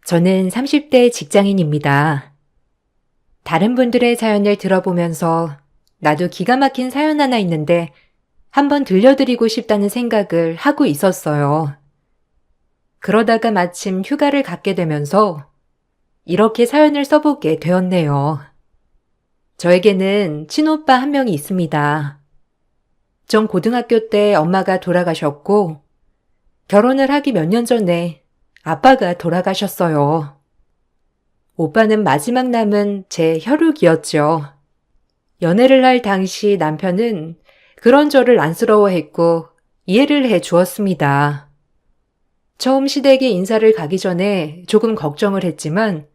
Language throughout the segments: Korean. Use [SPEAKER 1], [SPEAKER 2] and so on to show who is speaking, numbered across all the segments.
[SPEAKER 1] 저는 30대 직장인입니다. 다른 분들의 사연을 들어보면서 나도 기가 막힌 사연 하나 있는데 한번 들려드리고 싶다는 생각을 하고 있었어요. 그러다가 마침 휴가를 갖게 되면서 이렇게 사연을 써보게 되었네요. 저에게는 친오빠 한 명이 있습니다. 전 고등학교 때 엄마가 돌아가셨고 결혼을 하기 몇 년 전에 아빠가 돌아가셨어요. 오빠는 마지막 남은 제 혈육이었죠. 연애를 할 당시 남편은 그런 저를 안쓰러워했고 이해를 해 주었습니다. 처음 시댁에 인사를 가기 전에 조금 걱정을 했지만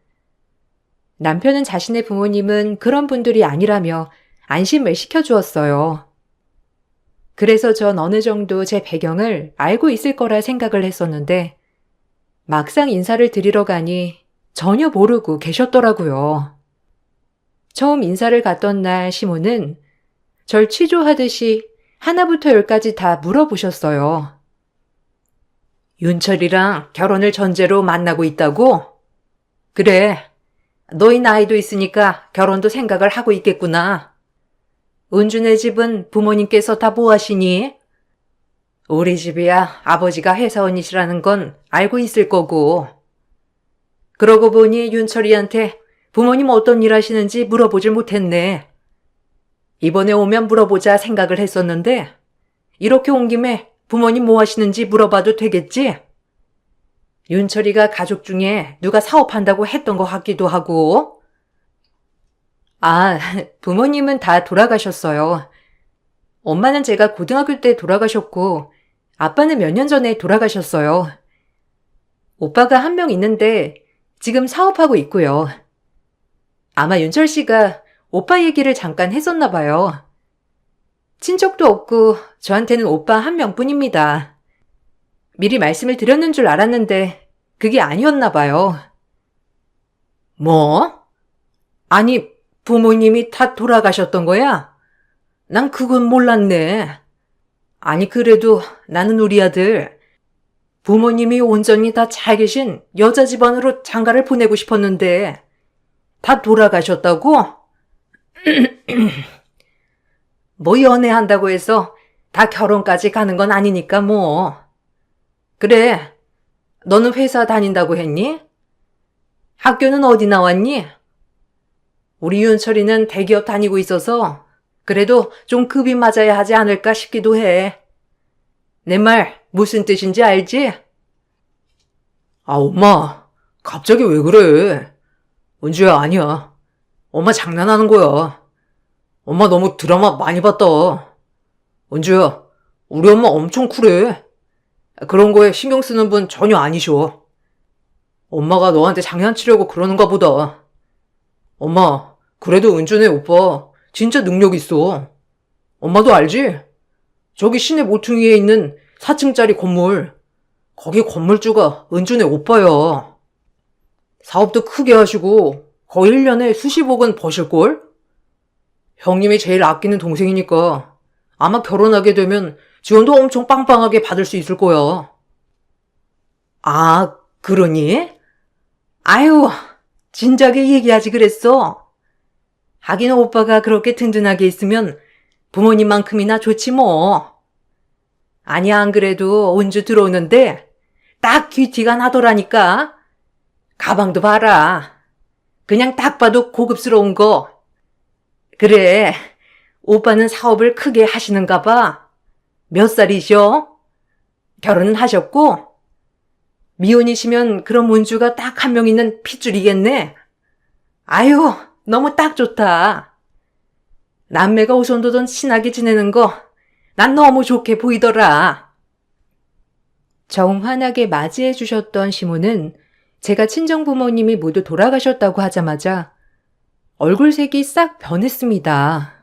[SPEAKER 1] 남편은 자신의 부모님은 그런 분들이 아니라며 안심을 시켜주었어요. 그래서 전 어느 정도 제 배경을 알고 있을 거라 생각을 했었는데 막상 인사를 드리러 가니 전혀 모르고 계셨더라고요. 처음 인사를 갔던 날 시모는 절 취조하듯이 하나부터 열까지 다 물어보셨어요. 윤철이랑 결혼을 전제로 만나고 있다고? 그래, 너희 나이도 있으니까 결혼도 생각을 하고 있겠구나. 은주네 집은 부모님께서 다 뭐 하시니? 우리 집이야 아버지가 회사원이시라는 건 알고 있을 거고. 그러고 보니 윤철이한테 부모님 어떤 일 하시는지 물어보질 못했네. 이번에 오면 물어보자 생각을 했었는데 이렇게 온 김에 부모님 뭐 하시는지 물어봐도 되겠지? 윤철이가 가족 중에 누가 사업한다고 했던 것 같기도 하고. 아, 부모님은 다 돌아가셨어요. 엄마는 제가 고등학교 때 돌아가셨고 아빠는 몇 년 전에 돌아가셨어요. 오빠가 한 명 있는데 지금 사업하고 있고요. 아마 윤철 씨가 오빠 얘기를 잠깐 했었나 봐요. 친척도 없고 저한테는 오빠 한 명뿐입니다. 미리 말씀을 드렸는 줄 알았는데 그게 아니었나 봐요. 뭐? 아니, 부모님이 다 돌아가셨던 거야? 난 그건 몰랐네. 아니, 그래도 나는 우리 아들 부모님이 온전히 다 잘 계신 여자 집안으로 장가를 보내고 싶었는데 다 돌아가셨다고? 뭐 연애한다고 해서 다 결혼까지 가는 건 아니니까 뭐. 그래, 너는 회사 다닌다고 했니? 학교는 어디 나왔니? 우리 윤철이는 대기업 다니고 있어서 그래도 좀 급이 맞아야 하지 않을까 싶기도 해. 내 말 무슨 뜻인지 알지? 아, 엄마, 갑자기 왜 그래? 은주야, 아니야. 엄마 장난하는 거야. 엄마 너무 드라마 많이 봤다. 은주야, 우리 엄마 엄청 쿨해. 그런 거에 신경 쓰는 분 전혀 아니셔. 엄마가 너한테 장난치려고 그러는가 보다. 엄마, 그래도 은주네 오빠 진짜 능력 있어. 엄마도 알지? 저기 시내 모퉁이에 있는 4층짜리 건물. 거기 건물주가 은주네 오빠야. 사업도 크게 하시고 거의 1년에 수십억은 버실걸? 형님이 제일 아끼는 동생이니까 아마 결혼하게 되면 지원도 엄청 빵빵하게 받을 수 있을 거야. 아, 그러니? 아유, 진작에 얘기하지 그랬어. 하긴 오빠가 그렇게 든든하게 있으면 부모님만큼이나 좋지 뭐. 아니야, 안 그래도 은주 들어오는데 딱 귀티가 나더라니까. 가방도 봐라. 그냥 딱 봐도 고급스러운 거. 그래, 오빠는 사업을 크게 하시는가 봐. 몇 살이셔? 결혼은 하셨고? 미혼이시면 그럼 은주가 딱 한 명 있는 핏줄이겠네. 아유, 너무 딱 좋다. 남매가 오손도손 친하게 지내는 거 난 너무 좋게 보이더라. 정환하게 맞이해 주셨던 시모는 제가 친정부모님이 모두 돌아가셨다고 하자마자 얼굴색이 싹 변했습니다.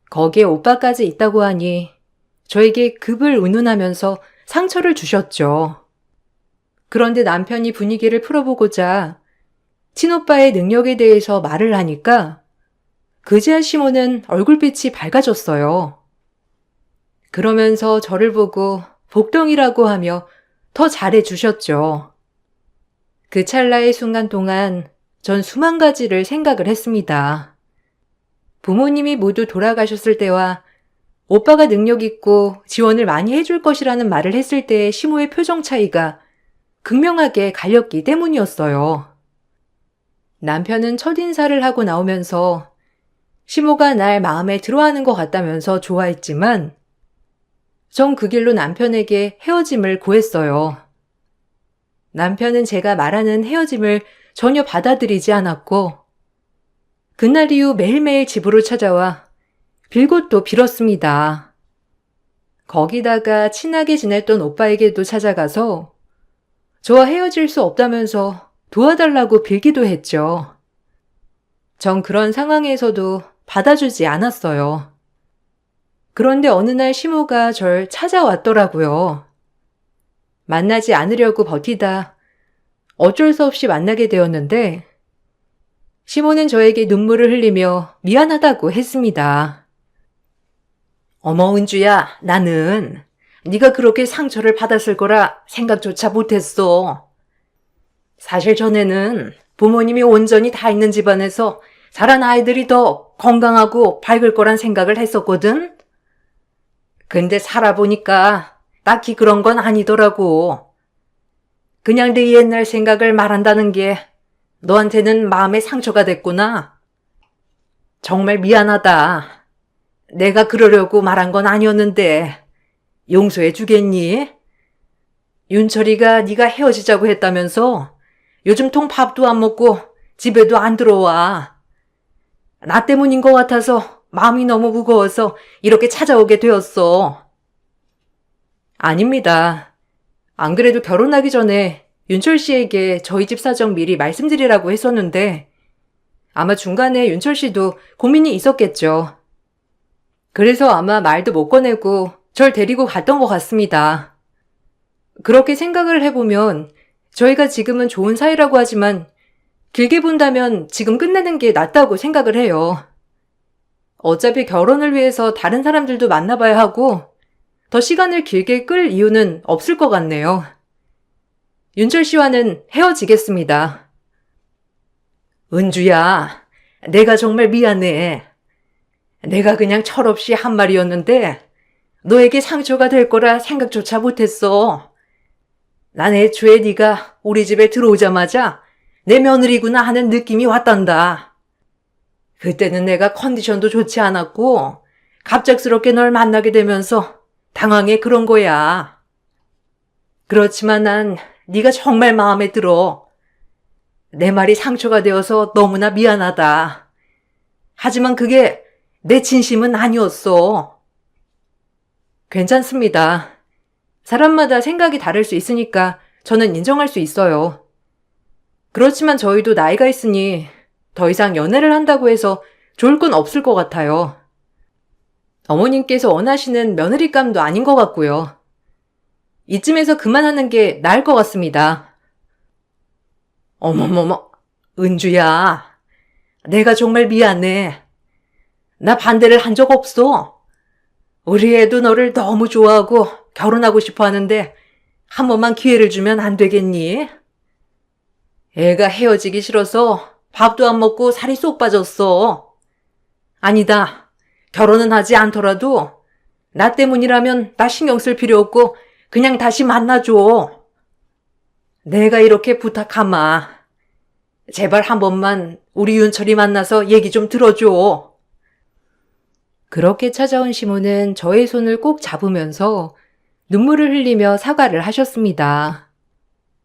[SPEAKER 1] 거기에 오빠까지 있다고 하니 저에게 급을 운운하면서 상처를 주셨죠. 그런데 남편이 분위기를 풀어보고자 친오빠의 능력에 대해서 말을 하니까 그제야 시모는 얼굴빛이 밝아졌어요. 그러면서 저를 보고 복덩이라고 하며 더 잘해주셨죠. 그 찰나의 순간 동안 전 수만 가지를 생각을 했습니다. 부모님이 모두 돌아가셨을 때와 오빠가 능력 있고 지원을 많이 해줄 것이라는 말을 했을 때의 시모의 표정 차이가 극명하게 갈렸기 때문이었어요. 남편은 첫인사를 하고 나오면서 시모가 날 마음에 들어하는 것 같다면서 좋아했지만 전 그 길로 남편에게 헤어짐을 고했어요. 남편은 제가 말하는 헤어짐을 전혀 받아들이지 않았고 그날 이후 매일매일 집으로 찾아와 빌고 또 빌었습니다. 거기다가 친하게 지냈던 오빠에게도 찾아가서 저와 헤어질 수 없다면서 도와달라고 빌기도 했죠. 전 그런 상황에서도 받아주지 않았어요. 그런데 어느 날 시모가 절 찾아왔더라고요. 만나지 않으려고 버티다 어쩔 수 없이 만나게 되었는데 시모는 저에게 눈물을 흘리며 미안하다고 했습니다. 어머 은주야, 나는 네가 그렇게 상처를 받았을 거라 생각조차 못했어. 사실 전에는 부모님이 온전히 다 있는 집안에서 자란 아이들이 더 건강하고 밝을 거란 생각을 했었거든. 근데 살아보니까 딱히 그런 건 아니더라고. 그냥 내 옛날 생각을 말한다는 게 너한테는 마음의 상처가 됐구나. 정말 미안하다. 내가 그러려고 말한 건 아니었는데 용서해 주겠니? 윤철이가 네가 헤어지자고 했다면서 요즘 통 밥도 안 먹고 집에도 안 들어와. 나 때문인 것 같아서 마음이 너무 무거워서 이렇게 찾아오게 되었어. 아닙니다. 안 그래도 결혼하기 전에 윤철 씨에게 저희 집 사정 미리 말씀드리라고 했었는데 아마 중간에 윤철 씨도 고민이 있었겠죠. 그래서 아마 말도 못 꺼내고 절 데리고 갔던 것 같습니다. 그렇게 생각을 해보면 저희가 지금은 좋은 사이라고 하지만 길게 본다면 지금 끝내는 게 낫다고 생각을 해요. 어차피 결혼을 위해서 다른 사람들도 만나봐야 하고 더 시간을 길게 끌 이유는 없을 것 같네요. 윤철 씨와는 헤어지겠습니다. 은주야, 내가 정말 미안해. 내가 그냥 철없이 한 말이었는데 너에게 상처가 될 거라 생각조차 못했어. 난 애초에 네가 우리 집에 들어오자마자 내 며느리구나 하는 느낌이 왔단다. 그때는 내가 컨디션도 좋지 않았고 갑작스럽게 널 만나게 되면서 당황해 그런 거야. 그렇지만 난 네가 정말 마음에 들어. 내 말이 상처가 되어서 너무나 미안하다. 하지만 그게 내 진심은 아니었어. 괜찮습니다. 사람마다 생각이 다를 수 있으니까 저는 인정할 수 있어요. 그렇지만 저희도 나이가 있으니 더 이상 연애를 한다고 해서 좋을 건 없을 것 같아요. 어머님께서 원하시는 며느리감도 아닌 것 같고요. 이쯤에서 그만하는 게 나을 것 같습니다. 어머머머, 은주야. 내가 정말 미안해. 나 반대를 한 적 없어. 우리 애도 너를 너무 좋아하고 결혼하고 싶어 하는데 한 번만 기회를 주면 안 되겠니? 애가 헤어지기 싫어서 밥도 안 먹고 살이 쏙 빠졌어. 아니다. 결혼은 하지 않더라도 나 때문이라면 나 신경 쓸 필요 없고 그냥 다시 만나줘. 내가 이렇게 부탁하마. 제발 한 번만 우리 윤철이 만나서 얘기 좀 들어줘. 그렇게 찾아온 시모는 저의 손을 꼭 잡으면서 눈물을 흘리며 사과를 하셨습니다.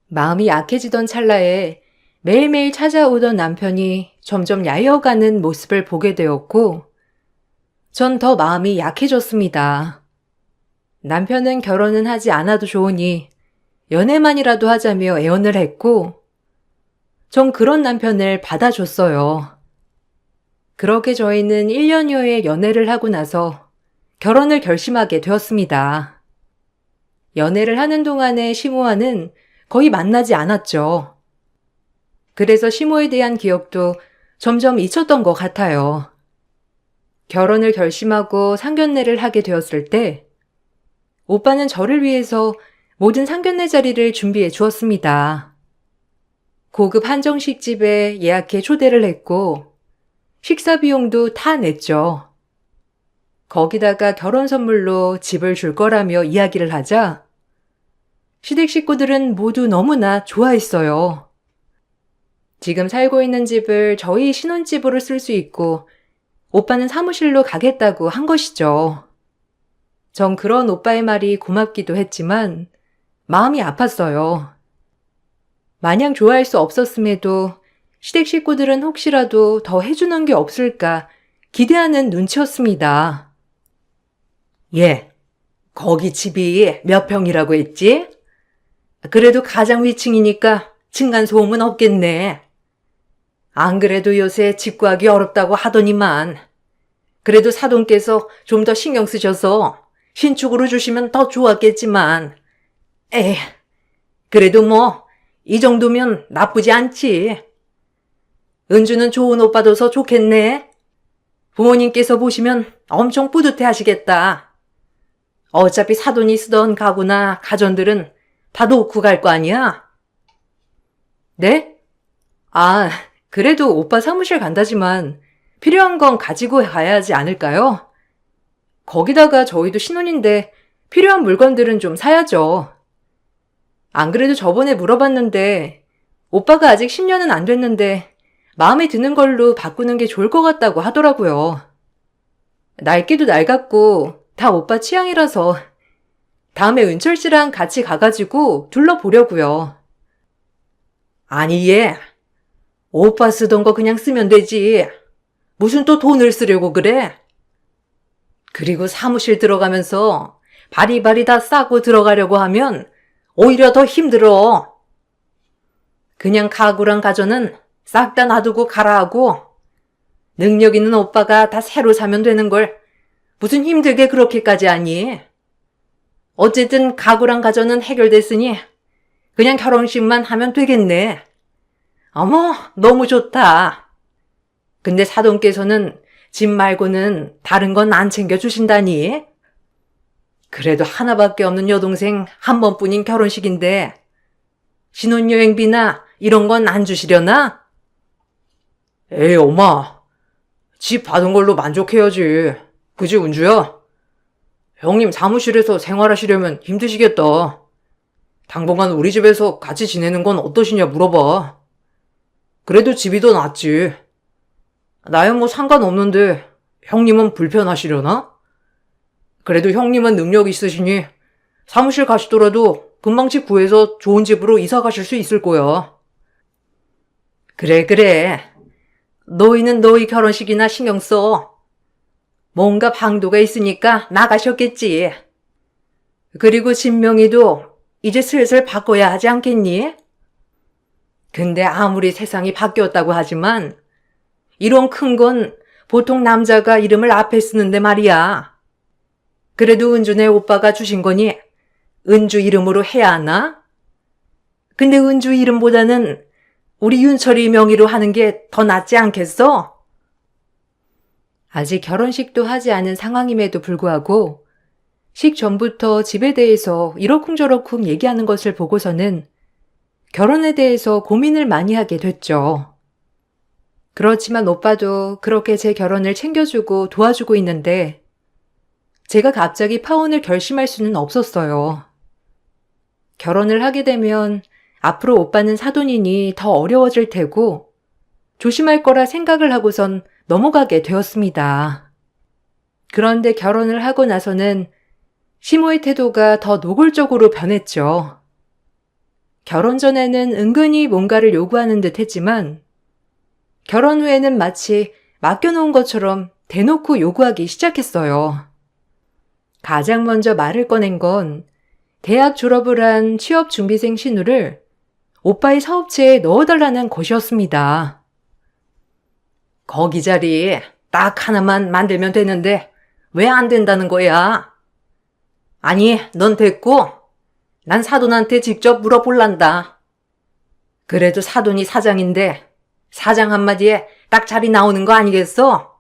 [SPEAKER 1] 마음이 약해지던 찰나에 매일매일 찾아오던 남편이 점점 야여가는 모습을 보게 되었고 전 더 마음이 약해졌습니다. 남편은 결혼은 하지 않아도 좋으니 연애만이라도 하자며 애원을 했고 전 그런 남편을 받아줬어요. 그렇게 저희는 1년여의 연애를 하고 나서 결혼을 결심하게 되었습니다. 연애를 하는 동안에 시모와는 거의 만나지 않았죠. 그래서 시모에 대한 기억도 점점 잊혔던 것 같아요. 결혼을 결심하고 상견례를 하게 되었을 때 오빠는 저를 위해서 모든 상견례 자리를 준비해 주었습니다. 고급 한정식 집에 예약해 초대를 했고 식사 비용도 다 냈죠. 거기다가 결혼 선물로 집을 줄 거라며 이야기를 하자 시댁 식구들은 모두 너무나 좋아했어요. 지금 살고 있는 집을 저희 신혼집으로 쓸 수 있고 오빠는 사무실로 가겠다고 한 것이죠. 전 그런 오빠의 말이 고맙기도 했지만 마음이 아팠어요. 마냥 좋아할 수 없었음에도 시댁 식구들은 혹시라도 더 해주는 게 없을까 기대하는 눈치였습니다. 예, 거기 집이 몇 평이라고 했지? 그래도 가장 위층이니까 층간소음은 없겠네. 안 그래도 요새 집 구하기 어렵다고 하더니만 그래도 사돈께서 좀 더 신경 쓰셔서 신축으로 주시면 더 좋았겠지만 에이, 그래도 뭐 이 정도면 나쁘지 않지. 은주는 좋은 옷 받아서 좋겠네. 부모님께서 보시면 엄청 뿌듯해 하시겠다. 어차피 사돈이 쓰던 가구나 가전들은 다 놓고 갈 거 아니야? 네? 아, 그래도 오빠 사무실 간다지만 필요한 건 가지고 가야 하지 않을까요? 거기다가 저희도 신혼인데 필요한 물건들은 좀 사야죠. 안 그래도 저번에 물어봤는데 오빠가 아직 10년은 안 됐는데 마음에 드는 걸로 바꾸는 게 좋을 것 같다고 하더라고요. 낡기도 낡았고 다 오빠 취향이라서 다음에 은철 씨랑 같이 가가지고 둘러보려고요. 아니 얘, 오빠 쓰던 거 그냥 쓰면 되지. 무슨 또 돈을 쓰려고 그래? 그리고 사무실 들어가면서 바리바리 다 싸고 들어가려고 하면 오히려 더 힘들어. 그냥 가구랑 가전은 싹 다 놔두고 가라 하고 능력 있는 오빠가 다 새로 사면 되는 걸 무슨 힘들게 그렇게까지 하니? 어쨌든 가구랑 가전은 해결됐으니 그냥 결혼식만 하면 되겠네. 어머, 너무 좋다. 근데 사돈께서는 집 말고는 다른 건 안 챙겨주신다니? 그래도 하나밖에 없는 여동생 한 번뿐인 결혼식인데 신혼여행비나 이런 건 안 주시려나? 에이, 엄마. 집 받은 걸로 만족해야지. 그지, 은주야? 형님 사무실에서 생활하시려면 힘드시겠다. 당분간 우리 집에서 같이 지내는 건 어떠시냐 물어봐. 그래도 집이 더 낫지. 나야 뭐 상관없는데 형님은 불편하시려나? 그래도 형님은 능력 있으시니 사무실 가시더라도 금방 집 구해서 좋은 집으로 이사 가실 수 있을 거야. 그래. 너희는 너희 결혼식이나 신경 써. 뭔가 방도가 있으니까 나가셨겠지. 그리고 진명이도 이제 슬슬 바꿔야 하지 않겠니? 근데 아무리 세상이 바뀌었다고 하지만 이런 큰 건 보통 남자가 이름을 앞에 쓰는데 말이야. 그래도 은주네 오빠가 주신 거니 은주 이름으로 해야 하나? 근데 은주 이름보다는 우리 윤철이 명의로 하는 게 더 낫지 않겠어? 아직 결혼식도 하지 않은 상황임에도 불구하고 식 전부터 집에 대해서 이러쿵저러쿵 얘기하는 것을 보고서는 결혼에 대해서 고민을 많이 하게 됐죠. 그렇지만 오빠도 그렇게 제 결혼을 챙겨주고 도와주고 있는데 제가 갑자기 파혼을 결심할 수는 없었어요. 결혼을 하게 되면 앞으로 오빠는 사돈이니 더 어려워질 테고 조심할 거라 생각을 하고선 넘어가게 되었습니다. 그런데 결혼을 하고 나서는 시모의 태도가 더 노골적으로 변했죠. 결혼 전에는 은근히 뭔가를 요구하는 듯 했지만 결혼 후에는 마치 맡겨놓은 것처럼 대놓고 요구하기 시작했어요. 가장 먼저 말을 꺼낸 건 대학 졸업을 한 취업준비생 신우를 오빠의 사업체에 넣어달라는 것이었습니다. 거기 자리 딱 하나만 만들면 되는데 왜 안 된다는 거야? 아니, 넌 됐고 난 사돈한테 직접 물어볼란다. 그래도 사돈이 사장인데 사장 한마디에 딱 자리 나오는 거 아니겠어?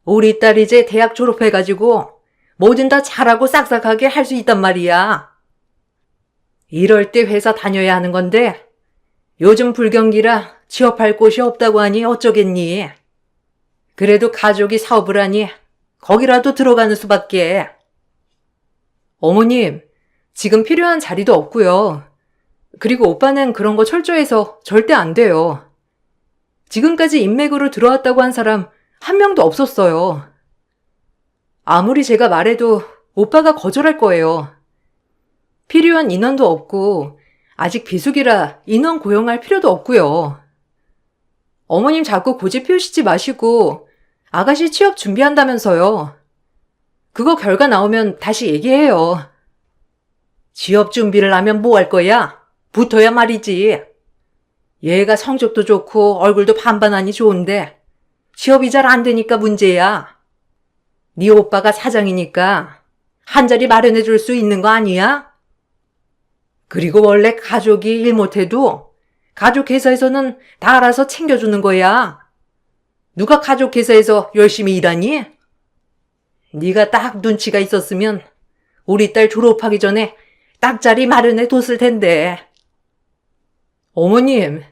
[SPEAKER 1] 우리 딸 이제 대학 졸업해가지고 뭐든 다 잘하고 싹싹하게 할 수 있단 말이야. 이럴 때 회사 다녀야 하는 건데 요즘 불경기라 취업할 곳이 없다고 하니 어쩌겠니? 그래도 가족이 사업을 하니 거기라도 들어가는 수밖에. 어머님, 지금 필요한 자리도 없고요. 그리고 오빠는 그런 거 철저해서 절대 안 돼요. 지금까지 인맥으로 들어왔다고 한 사람 한 명도 없었어요. 아무리 제가 말해도 오빠가 거절할 거예요. 필요한 인원도 없고 아직 비수기라 인원 고용할 필요도 없고요. 어머님 자꾸 고집 피우시지 마시고 아가씨 취업 준비한다면서요. 그거 결과 나오면 다시 얘기해요. 취업 준비를 하면 뭐 할 거야? 붙어야 말이지. 얘가 성적도 좋고 얼굴도 반반하니 좋은데 취업이 잘 안 되니까 문제야. 네 오빠가 사장이니까 한 자리 마련해 줄 수 있는 거 아니야? 그리고 원래 가족이 일 못해도 가족 회사에서는 다 알아서 챙겨주는 거야. 누가 가족 회사에서 열심히 일하니? 네가 딱 눈치가 있었으면 우리 딸 졸업하기 전에 딱 자리 마련해 뒀을 텐데. 어머님,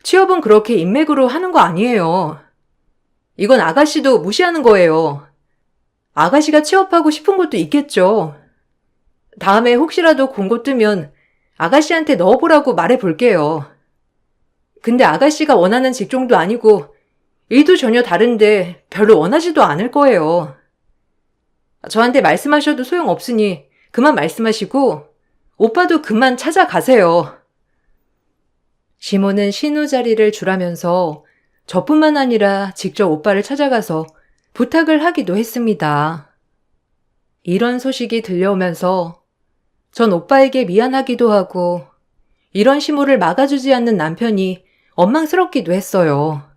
[SPEAKER 1] 취업은 그렇게 인맥으로 하는 거 아니에요. 이건 아가씨도 무시하는 거예요. 아가씨가 취업하고 싶은 것도 있겠죠. 다음에 혹시라도 공고 뜨면 아가씨한테 넣어보라고 말해볼게요. 근데 아가씨가 원하는 직종도 아니고 일도 전혀 다른데 별로 원하지도 않을 거예요. 저한테 말씀하셔도 소용없으니 그만 말씀하시고 오빠도 그만 찾아가세요. 시모는 신우 자리를 주라면서 저뿐만 아니라 직접 오빠를 찾아가서 부탁을 하기도 했습니다. 이런 소식이 들려오면서 전 오빠에게 미안하기도 하고 이런 시모를 막아주지 않는 남편이 원망스럽기도 했어요.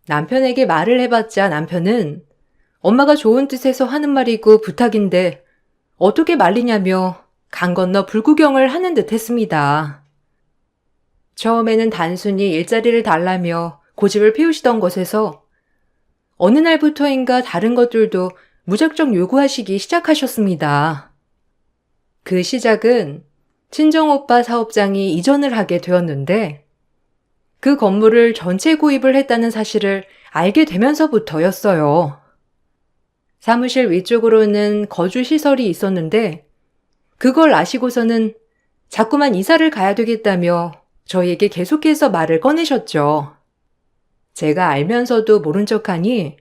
[SPEAKER 1] 남편에게 말을 해봤자 남편은 엄마가 좋은 뜻에서 하는 말이고 부탁인데 어떻게 말리냐며 강 건너 불구경을 하는 듯 했습니다. 처음에는 단순히 일자리를 달라며 고집을 피우시던 것에서 어느 날부터인가 다른 것들도 무작정 요구하시기 시작하셨습니다. 그 시작은 친정오빠 사업장이 이전을 하게 되었는데 그 건물을 전체 구입을 했다는 사실을 알게 되면서부터였어요. 사무실 위쪽으로는 거주시설이 있었는데 그걸 아시고서는 자꾸만 이사를 가야 되겠다며 저희에게 계속해서 말을 꺼내셨죠. 제가 알면서도 모른 척하니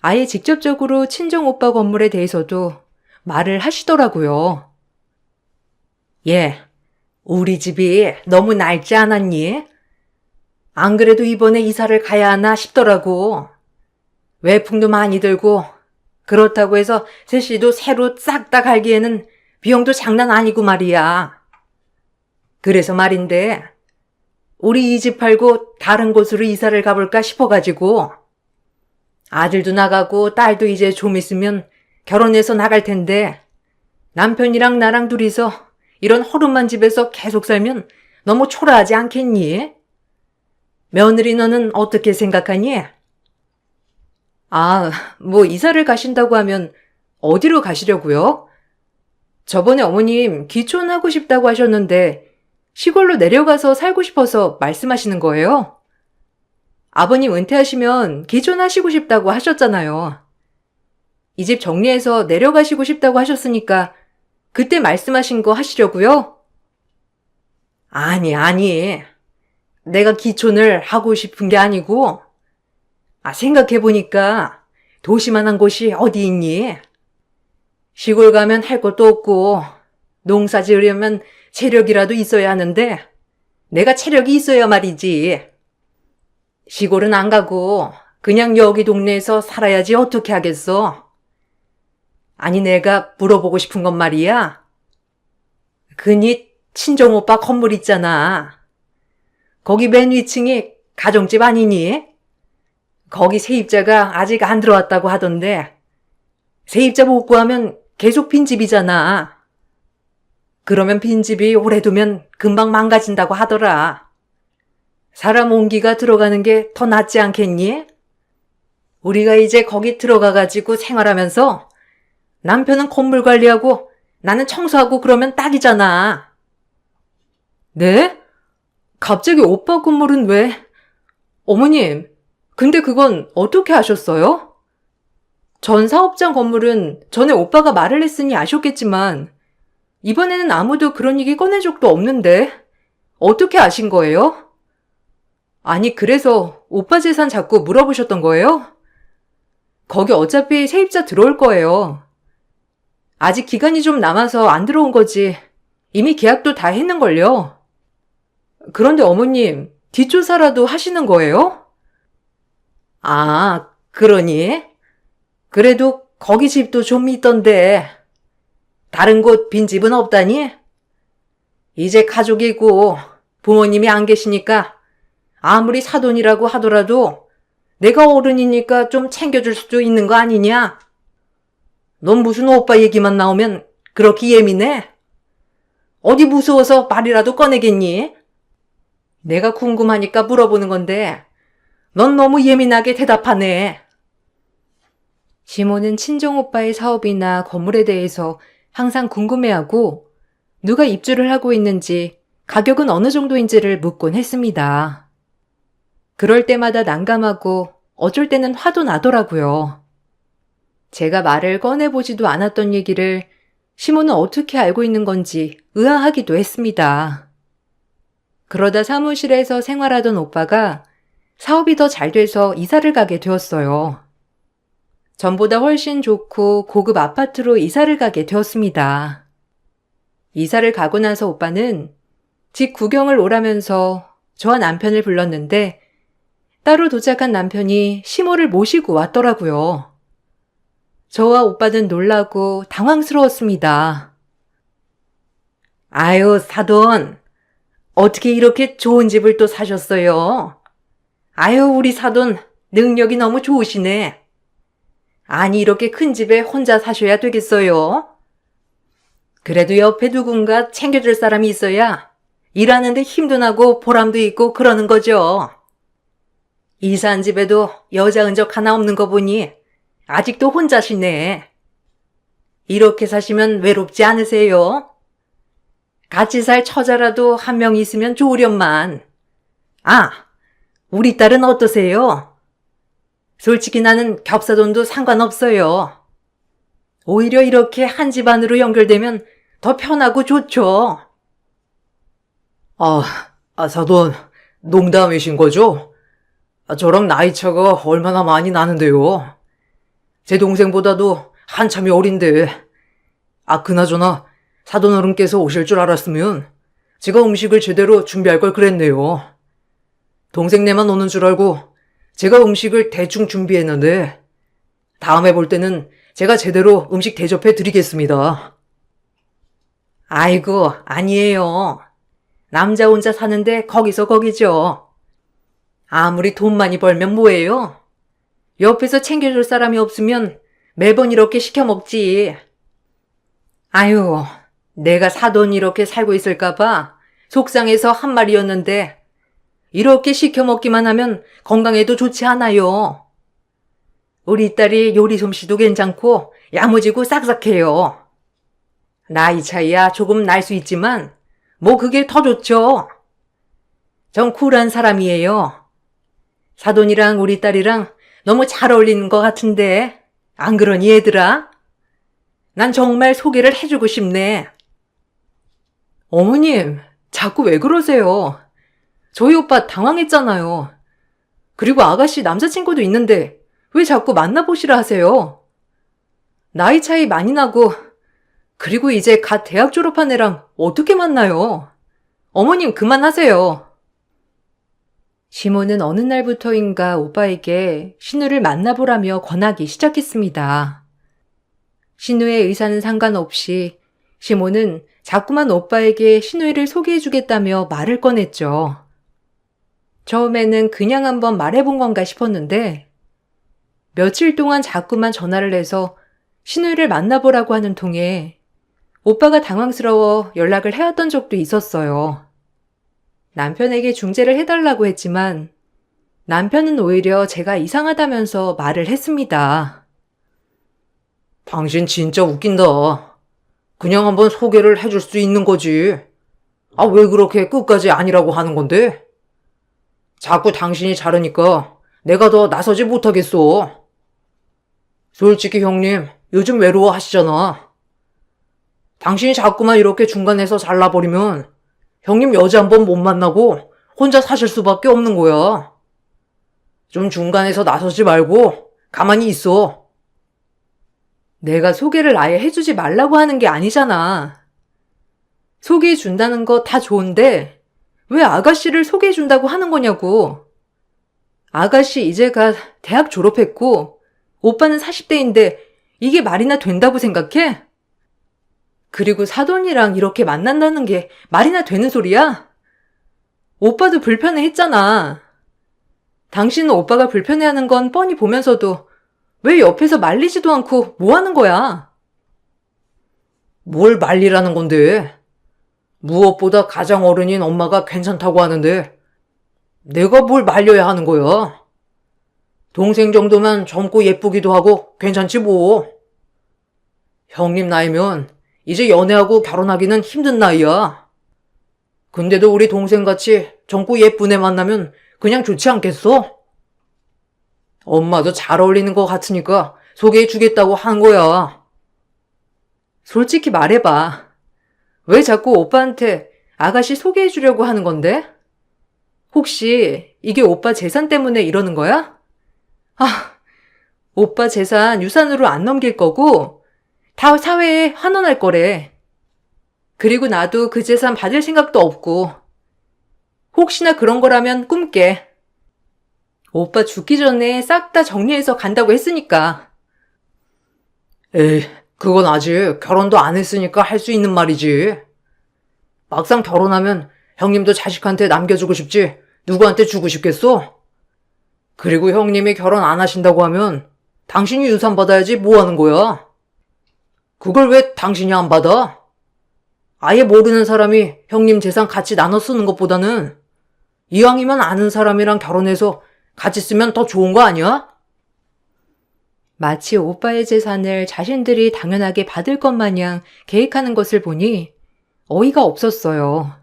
[SPEAKER 1] 아예 직접적으로 친정오빠 건물에 대해서도 말을 하시더라고요. 예, 우리 집이 너무 낡지 않았니? 안 그래도 이번에 이사를 가야 하나 싶더라고. 외풍도 많이 들고 그렇다고 해서 세시도 새로 싹 다 갈기에는 비용도 장난 아니고 말이야. 그래서 말인데 우리 이 집 팔고 다른 곳으로 이사를 가볼까 싶어가지고 아들도 나가고 딸도 이제 좀 있으면 결혼해서 나갈 텐데 남편이랑 나랑 둘이서 이런 허름한 집에서 계속 살면 너무 초라하지 않겠니? 며느리 너는 어떻게 생각하니? 뭐 이사를 가신다고 하면 어디로 가시려고요? 저번에 어머님 귀촌하고 싶다고 하셨는데 시골로 내려가서 살고 싶어서 말씀하시는 거예요? 아버님 은퇴하시면 귀촌하시고 싶다고 하셨잖아요. 이 집 정리해서 내려가시고 싶다고 하셨으니까 그때 말씀하신 거 하시려고요? 아니. 내가 귀촌을 하고 싶은 게 아니고 생각해보니까 도시만한 곳이 어디 있니? 시골 가면 할 것도 없고 농사 지으려면 체력이라도 있어야 하는데 내가 체력이 있어야 말이지. 시골은 안 가고 그냥 여기 동네에서 살아야지 어떻게 하겠어? 아니 내가 물어보고 싶은 건 말이야. 그니 친정오빠 건물 있잖아. 거기 맨 위층이 가정집 아니니? 거기 세입자가 아직 안 들어왔다고 하던데 세입자 못 구하면 계속 빈집이잖아. 그러면 빈집이 오래 두면 금방 망가진다고 하더라. 사람 온기가 들어가는 게 더 낫지 않겠니? 우리가 이제 거기 들어가가지고 생활하면서 남편은 건물 관리하고 나는 청소하고 그러면 딱이잖아. 네? 갑자기 오빠 건물은 왜? 어머님, 근데 그건 어떻게 아셨어요? 전 사업장 건물은 전에 오빠가 말을 했으니 아셨겠지만 이번에는 아무도 그런 얘기 꺼낸 적도 없는데 어떻게 아신 거예요? 아니, 그래서 오빠 재산 자꾸 물어보셨던 거예요? 거기 어차피 세입자 들어올 거예요. 아직 기간이 좀 남아서 안 들어온 거지. 이미 계약도 다 했는걸요. 그런데 어머님, 뒷조사라도 하시는 거예요? 아, 그러니? 그래도 거기 집도 좀 있던데. 다른 곳 빈집은 없다니? 이제 가족이고 부모님이 안 계시니까 아무리 사돈이라고 하더라도 내가 어른이니까 좀 챙겨줄 수도 있는 거 아니냐? 넌 무슨 오빠 얘기만 나오면 그렇게 예민해? 어디 무서워서 말이라도 꺼내겠니? 내가 궁금하니까 물어보는 건데 넌 너무 예민하게 대답하네. 시모는 친정오빠의 사업이나 건물에 대해서 항상 궁금해하고 누가 입주를 하고 있는지 가격은 어느 정도인지를 묻곤 했습니다. 그럴 때마다 난감하고 어쩔 때는 화도 나더라고요. 제가 말을 꺼내보지도 않았던 얘기를 시모는 어떻게 알고 있는 건지 의아하기도 했습니다. 그러다 사무실에서 생활하던 오빠가 사업이 더 잘 돼서 이사를 가게 되었어요. 전보다 훨씬 좋고 고급 아파트로 이사를 가게 되었습니다. 이사를 가고 나서 오빠는 집 구경을 오라면서 저와 남편을 불렀는데 따로 도착한 남편이 시모를 모시고 왔더라고요. 저와 오빠는 놀라고 당황스러웠습니다. 아유, 사돈. 어떻게 이렇게 좋은 집을 또 사셨어요? 아유, 우리 사돈 능력이 너무 좋으시네. 아니, 이렇게 큰 집에 혼자 사셔야 되겠어요? 그래도 옆에 누군가 챙겨줄 사람이 있어야 일하는데 힘도 나고 보람도 있고 그러는 거죠. 이사한 집에도 여자 흔적 하나 없는 거 보니 아직도 혼자시네. 이렇게 사시면 외롭지 않으세요? 같이 살 처자라도 한 명 있으면 좋으련만. 아, 우리 딸은 어떠세요? 솔직히 나는 겹사돈도 상관없어요. 오히려 이렇게 한 집안으로 연결되면 더 편하고 좋죠. 사돈, 농담이신 거죠? 저랑 나이 차가 얼마나 많이 나는데요. 제 동생보다도 한참이 어린데. 그나저나 사돈 어른께서 오실 줄 알았으면 제가 음식을 제대로 준비할 걸 그랬네요. 동생네만 오는 줄 알고 제가 음식을 대충 준비했는데 다음에 볼 때는 제가 제대로 음식 대접해 드리겠습니다. 아이고, 아니에요. 남자 혼자 사는데 거기서 거기죠. 아무리 돈 많이 벌면 뭐예요? 옆에서 챙겨줄 사람이 없으면 매번 이렇게 시켜 먹지. 아유, 내가 사돈 이렇게 살고 있을까봐 속상해서 한 말이었는데 이렇게 시켜 먹기만 하면 건강에도 좋지 않아요. 우리 딸이 요리 솜씨도 괜찮고 야무지고 싹싹해요. 나이 차이야 조금 날 수 있지만 뭐 그게 더 좋죠. 전 쿨한 사람이에요. 사돈이랑 우리 딸이랑 너무 잘 어울리는 것 같은데 안 그러니 얘들아? 난 정말 소개를 해주고 싶네. 어머님, 자꾸 왜 그러세요? 저희 오빠 당황했잖아요. 그리고 아가씨 남자친구도 있는데 왜 자꾸 만나보시라 하세요? 나이 차이 많이 나고 그리고 이제 갓 대학 졸업한 애랑 어떻게 만나요? 어머님 그만하세요. 시모는 어느 날부터인가 오빠에게 신우를 만나보라며 권하기 시작했습니다. 신우의 의사는 상관없이 시모는 자꾸만 오빠에게 신우이를 소개해주겠다며 말을 꺼냈죠. 처음에는 그냥 한번 말해본 건가 싶었는데 며칠 동안 자꾸만 전화를 해서 신우이를 만나보라고 하는 통에 오빠가 당황스러워 연락을 해왔던 적도 있었어요. 남편에게 중재를 해달라고 했지만 남편은 오히려 제가 이상하다면서 말을 했습니다. 당신 진짜 웃긴다. 그냥 한번 소개를 해줄 수 있는 거지. 아, 왜 그렇게 끝까지 아니라고 하는 건데? 자꾸 당신이 자르니까 내가 더 나서지 못하겠어. 솔직히 형님, 요즘 외로워하시잖아. 당신이 자꾸만 이렇게 중간에서 잘라버리면 형님 여자 한 번 못 만나고 혼자 사실 수밖에 없는 거야. 좀 중간에서 나서지 말고 가만히 있어. 내가 소개를 아예 해주지 말라고 하는 게 아니잖아. 소개해준다는 거 다 좋은데 왜 아가씨를 소개해준다고 하는 거냐고. 아가씨 이제가 대학 졸업했고 오빠는 40대인데 이게 말이나 된다고 생각해? 그리고 사돈이랑 이렇게 만난다는 게 말이나 되는 소리야? 오빠도 불편해했잖아. 당신은 오빠가 불편해하는 건 뻔히 보면서도 왜 옆에서 말리지도 않고 뭐 하는 거야? 뭘 말리라는 건데? 무엇보다 가장 어른인 엄마가 괜찮다고 하는데 내가 뭘 말려야 하는 거야? 동생 정도면 젊고 예쁘기도 하고 괜찮지 뭐. 형님 나이면 이제 연애하고 결혼하기는 힘든 나이야. 근데도 우리 동생같이 젊고 예쁜 애 만나면 그냥 좋지 않겠어? 엄마도 잘 어울리는 것 같으니까 소개해주겠다고 한 거야. 솔직히 말해봐. 왜 자꾸 오빠한테 아가씨 소개해주려고 하는 건데? 혹시 이게 오빠 재산 때문에 이러는 거야? 아, 오빠 재산 유산으로 안 넘길 거고 다 사회에 환원할 거래. 그리고 나도 그 재산 받을 생각도 없고 혹시나 그런 거라면 꿈깨. 오빠 죽기 전에 싹 다 정리해서 간다고 했으니까. 에이, 그건 아직 결혼도 안 했으니까 할 수 있는 말이지. 막상 결혼하면 형님도 자식한테 남겨주고 싶지 누구한테 주고 싶겠어? 그리고 형님이 결혼 안 하신다고 하면 당신이 유산 받아야지 뭐 하는 거야? 그걸 왜 당신이 안 받아? 아예 모르는 사람이 형님 재산 같이 나눠 쓰는 것보다는 이왕이면 아는 사람이랑 결혼해서 같이 쓰면 더 좋은 거 아니야? 마치 오빠의 재산을 자신들이 당연하게 받을 것 마냥 계획하는 것을 보니 어이가 없었어요.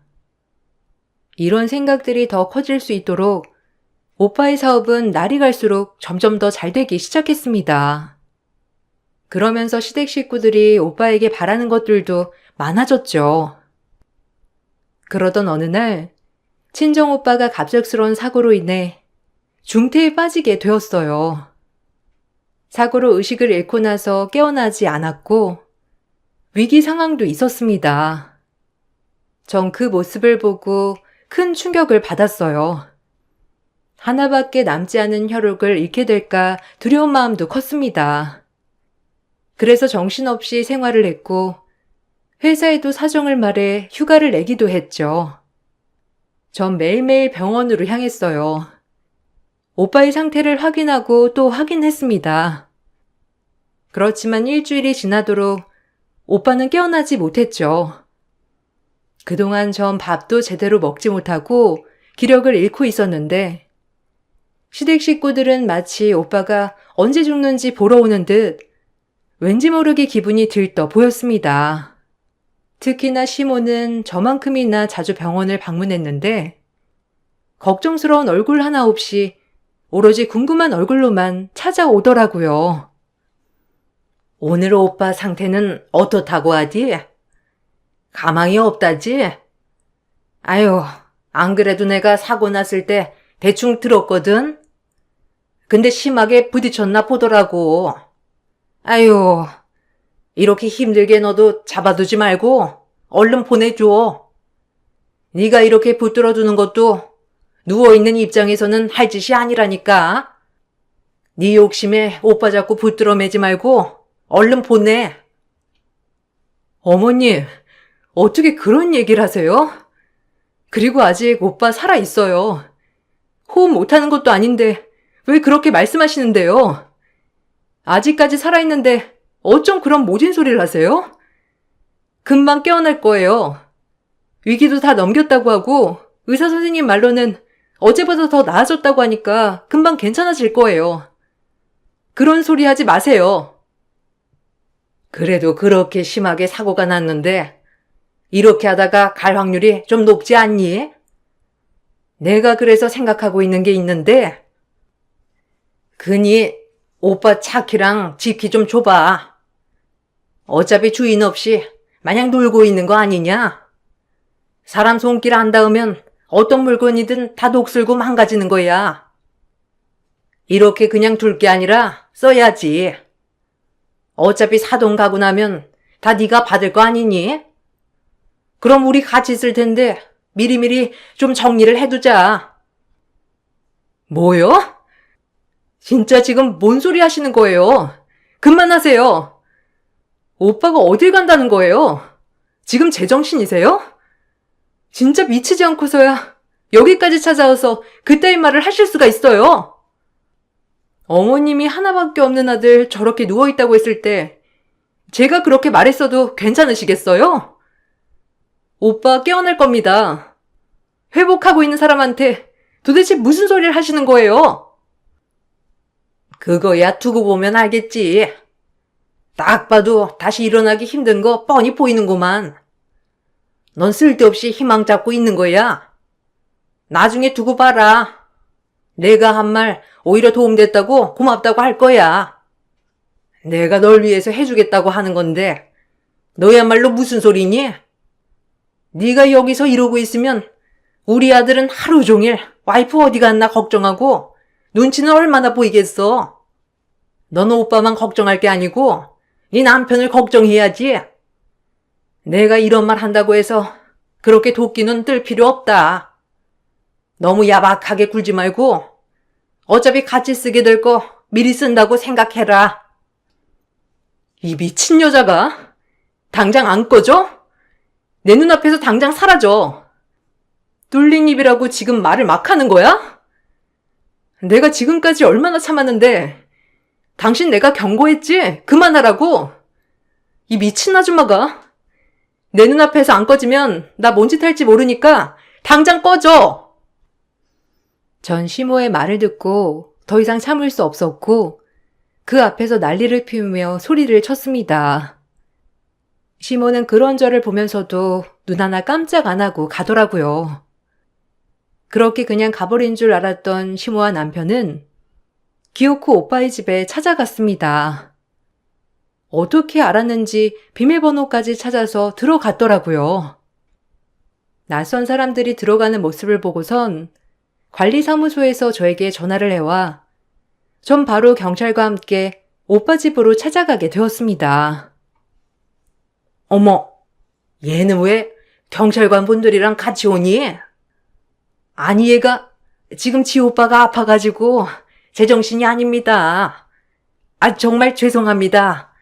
[SPEAKER 1] 이런 생각들이 더 커질 수 있도록 오빠의 사업은 날이 갈수록 점점 더 잘 되기 시작했습니다. 그러면서 시댁 식구들이 오빠에게 바라는 것들도 많아졌죠. 그러던 어느 날 친정 오빠가 갑작스러운 사고로 인해 중태에 빠지게 되었어요. 사고로 의식을 잃고 나서 깨어나지 않았고 위기 상황도 있었습니다. 전 그 모습을 보고 큰 충격을 받았어요. 하나밖에 남지 않은 혈육을 잃게 될까 두려운 마음도 컸습니다. 그래서 정신없이 생활을 했고 회사에도 사정을 말해 휴가를 내기도 했죠. 전 매일매일 병원으로 향했어요. 오빠의 상태를 확인하고 또 확인했습니다. 그렇지만 일주일이 지나도록 오빠는 깨어나지 못했죠. 그동안 전 밥도 제대로 먹지 못하고 기력을 잃고 있었는데 시댁 식구들은 마치 오빠가 언제 죽는지 보러 오는 듯 왠지 모르게 기분이 들떠 보였습니다. 특히나 시모는 저만큼이나 자주 병원을 방문했는데 걱정스러운 얼굴 하나 없이 오로지 궁금한 얼굴로만 찾아오더라고요. 오늘 오빠 상태는 어떻다고 하디? 가망이 없다지? 아유, 안 그래도 내가 사고 났을 때 대충 들었거든? 근데 심하게 부딪혔나 보더라고. 아유, 이렇게 힘들게 너도 잡아두지 말고 얼른 보내줘. 네가 이렇게 붙들어두는 것도 누워있는 입장에서는 할 짓이 아니라니까. 네 욕심에 오빠 자꾸 붙들어 매지 말고 얼른 보내. 어머님, 어떻게 그런 얘기를 하세요? 그리고 아직 오빠 살아있어요. 호흡 못하는 것도 아닌데 왜 그렇게 말씀하시는데요? 아직까지 살아있는데 어쩜 그런 모진 소리를 하세요? 금방 깨어날 거예요. 위기도 다 넘겼다고 하고 의사 선생님 말로는 어제보다 더 나아졌다고 하니까 금방 괜찮아질 거예요. 그런 소리 하지 마세요. 그래도 그렇게 심하게 사고가 났는데 이렇게 하다가 갈 확률이 좀 높지 않니? 내가 그래서 생각하고 있는 게 있는데, 그니 오빠 차키랑 집키 좀 줘봐. 어차피 주인 없이 마냥 놀고 있는 거 아니냐? 사람 손길 안 닿으면 어떤 물건이든 다 녹슬고 망가지는 거야. 이렇게 그냥 둘 게 아니라 써야지. 어차피 사돈 가고 나면 다 네가 받을 거 아니니? 그럼 우리 같이 쓸 텐데 미리미리 좀 정리를 해두자. 뭐요? 진짜 지금 뭔 소리 하시는 거예요? 그만하세요. 오빠가 어딜 간다는 거예요? 지금 제정신이세요? 진짜 미치지 않고서야 여기까지 찾아와서 그따위 말을 하실 수가 있어요. 어머님이 하나밖에 없는 아들 저렇게 누워있다고 했을 때 제가 그렇게 말했어도 괜찮으시겠어요? 오빠 깨어날 겁니다. 회복하고 있는 사람한테 도대체 무슨 소리를 하시는 거예요? 그거야 두고 보면 알겠지. 딱 봐도 다시 일어나기 힘든 거 뻔히 보이는구만. 넌 쓸데없이 희망 잡고 있는 거야. 나중에 두고 봐라. 내가 한 말 오히려 도움됐다고 고맙다고 할 거야. 내가 널 위해서 해주겠다고 하는 건데 너야말로 무슨 소리니? 네가 여기서 이러고 있으면 우리 아들은 하루 종일 와이프 어디 갔나 걱정하고 눈치는 얼마나 보이겠어. 너는 오빠만 걱정할 게 아니고 네 남편을 걱정해야지. 내가 이런 말 한다고 해서 그렇게 도끼는 뜰 필요 없다. 너무 야박하게 굴지 말고 어차피 같이 쓰게 될 거 미리 쓴다고 생각해라. 이 미친 여자가 당장 안 꺼져? 내 눈앞에서 당장 사라져. 뚫린 입이라고 지금 말을 막 하는 거야? 내가 지금까지 얼마나 참았는데 당신 내가 경고했지? 그만하라고. 이 미친 아줌마가 내 눈앞에서 안 꺼지면 나 뭔 짓 할지 모르니까 당장 꺼져. 전 시모의 말을 듣고 더 이상 참을 수 없었고 그 앞에서 난리를 피우며 소리를 쳤습니다. 시모는 그런 저를 보면서도 눈 하나 깜짝 안 하고 가더라고요. 그렇게 그냥 가버린 줄 알았던 시모와 남편은 기어코 오빠의 집에 찾아갔습니다. 어떻게 알았는지 비밀번호까지 찾아서 들어갔더라고요. 낯선 사람들이 들어가는 모습을 보고선 관리사무소에서 저에게 전화를 해와 전 바로 경찰과 함께 오빠 집으로 찾아가게 되었습니다. 어머, 얘는 왜 경찰관 분들이랑 같이 오니? 아니 얘가 지금 지 오빠가 아파가지고 제정신이 아닙니다. 아 정말 죄송합니다.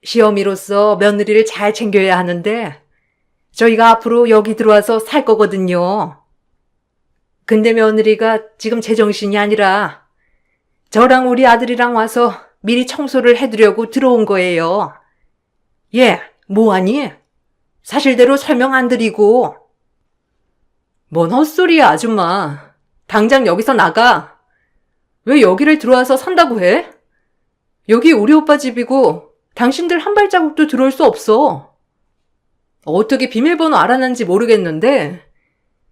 [SPEAKER 1] 시어미로서 며느리를 잘 챙겨야 하는데 저희가 앞으로 여기 들어와서 살 거거든요. 근데 며느리가 지금 제정신이 아니라 저랑 우리 아들이랑 와서 미리 청소를 해두려고 들어온 거예요. 얘, 뭐하니? 사실대로 설명 안 드리고. 뭔 헛소리야, 아줌마. 당장 여기서 나가. 왜 여기를 들어와서 산다고 해? 여기 우리 오빠 집이고 당신들 한 발자국도 들어올 수 없어. 어떻게 비밀번호 알아낸지 모르겠는데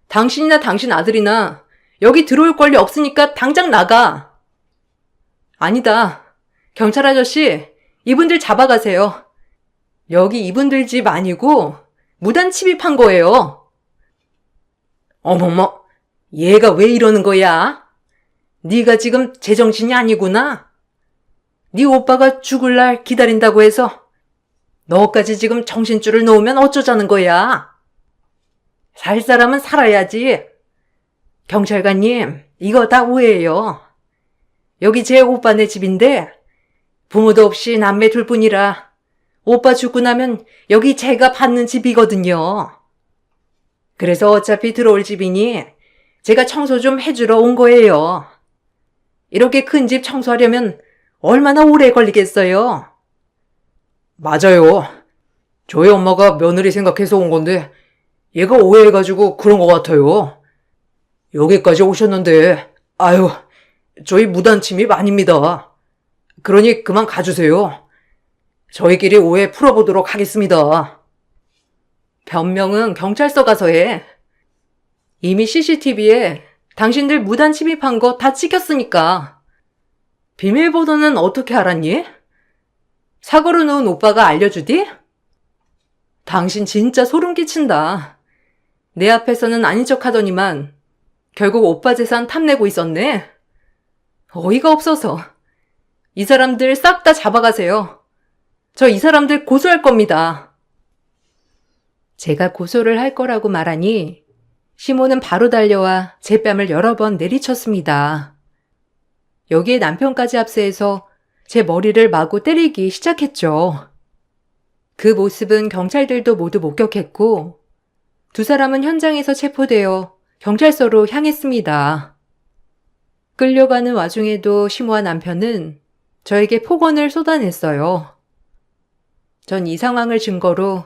[SPEAKER 1] 당신이나 당신 아들이나 여기 들어올 권리 없으니까 당장 나가. 아니다. 경찰 아저씨, 이분들 잡아가세요. 여기 이분들 집 아니고 무단 침입한 거예요. 어머머, 얘가 왜 이러는 거야? 네가 지금 제정신이 아니구나. 네 오빠가 죽을 날 기다린다고 해서 너까지 지금 정신줄을 놓으면 어쩌자는 거야? 살 사람은 살아야지. 경찰관님, 이거 다 오해예요. 여기 제 오빠네 집인데 부모도 없이 남매 둘뿐이라 오빠 죽고 나면 여기 제가 받는 집이거든요. 그래서 어차피 들어올 집이니 제가 청소 좀 해주러 온 거예요. 이렇게 큰 집 청소하려면 얼마나 오래 걸리겠어요? 맞아요. 저희 엄마가 며느리 생각해서 온 건데 얘가 오해해가지고 그런 것 같아요. 여기까지 오셨는데 아유, 저희 무단 침입 아닙니다. 그러니 그만 가주세요. 저희끼리 오해 풀어보도록 하겠습니다. 변명은 경찰서 가서 해. 이미 CCTV에 당신들 무단 침입한 거 다 찍혔으니까. 비밀번호는 어떻게 알았니? 사고로 놓은 오빠가 알려주디? 당신 진짜 소름 끼친다. 내 앞에서는 아닌 척 하더니만 결국 오빠 재산 탐내고 있었네. 어이가 없어서. 이 사람들 싹 다 잡아가세요. 저 이 사람들 고소할 겁니다. 제가 고소를 할 거라고 말하니 시모는 바로 달려와 제 뺨을 여러 번 내리쳤습니다. 여기에 남편까지 합세해서 제 머리를 마구 때리기 시작했죠. 그 모습은 경찰들도 모두 목격했고 두 사람은 현장에서 체포되어 경찰서로 향했습니다. 끌려가는 와중에도 시모와 남편은 저에게 폭언을 쏟아냈어요. 전 이 상황을 증거로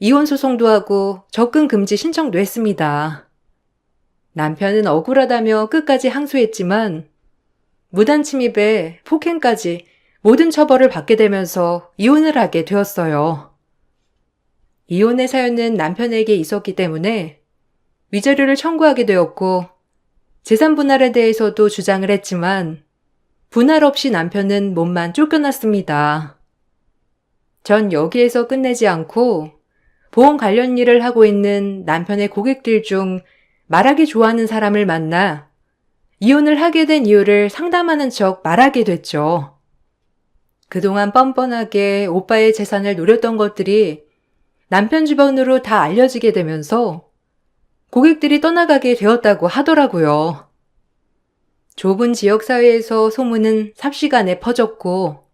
[SPEAKER 1] 이혼 소송도 하고 접근 금지 신청도 했습니다. 남편은 억울하다며 끝까지 항소했지만 무단 침입에 폭행까지 모든 처벌을 받게 되면서 이혼을 하게 되었어요. 이혼의 사유는 남편에게 있었기 때문에 위자료를 청구하게 되었고 재산 분할에 대해서도 주장을 했지만 분할 없이 남편은 몸만 쫓겨났습니다. 전 여기에서 끝내지 않고 보험 관련 일을 하고 있는 남편의 고객들 중 말하기 좋아하는 사람을 만나 이혼을 하게 된 이유를 상담하는 척 말하게 됐죠. 그동안 뻔뻔하게 오빠의 재산을 노렸던 것들이 남편 주변으로 다 알려지게 되면서 고객들이 떠나가게 되었다고 하더라고요. 좁은 지역사회에서 소문은 삽시간에 퍼졌고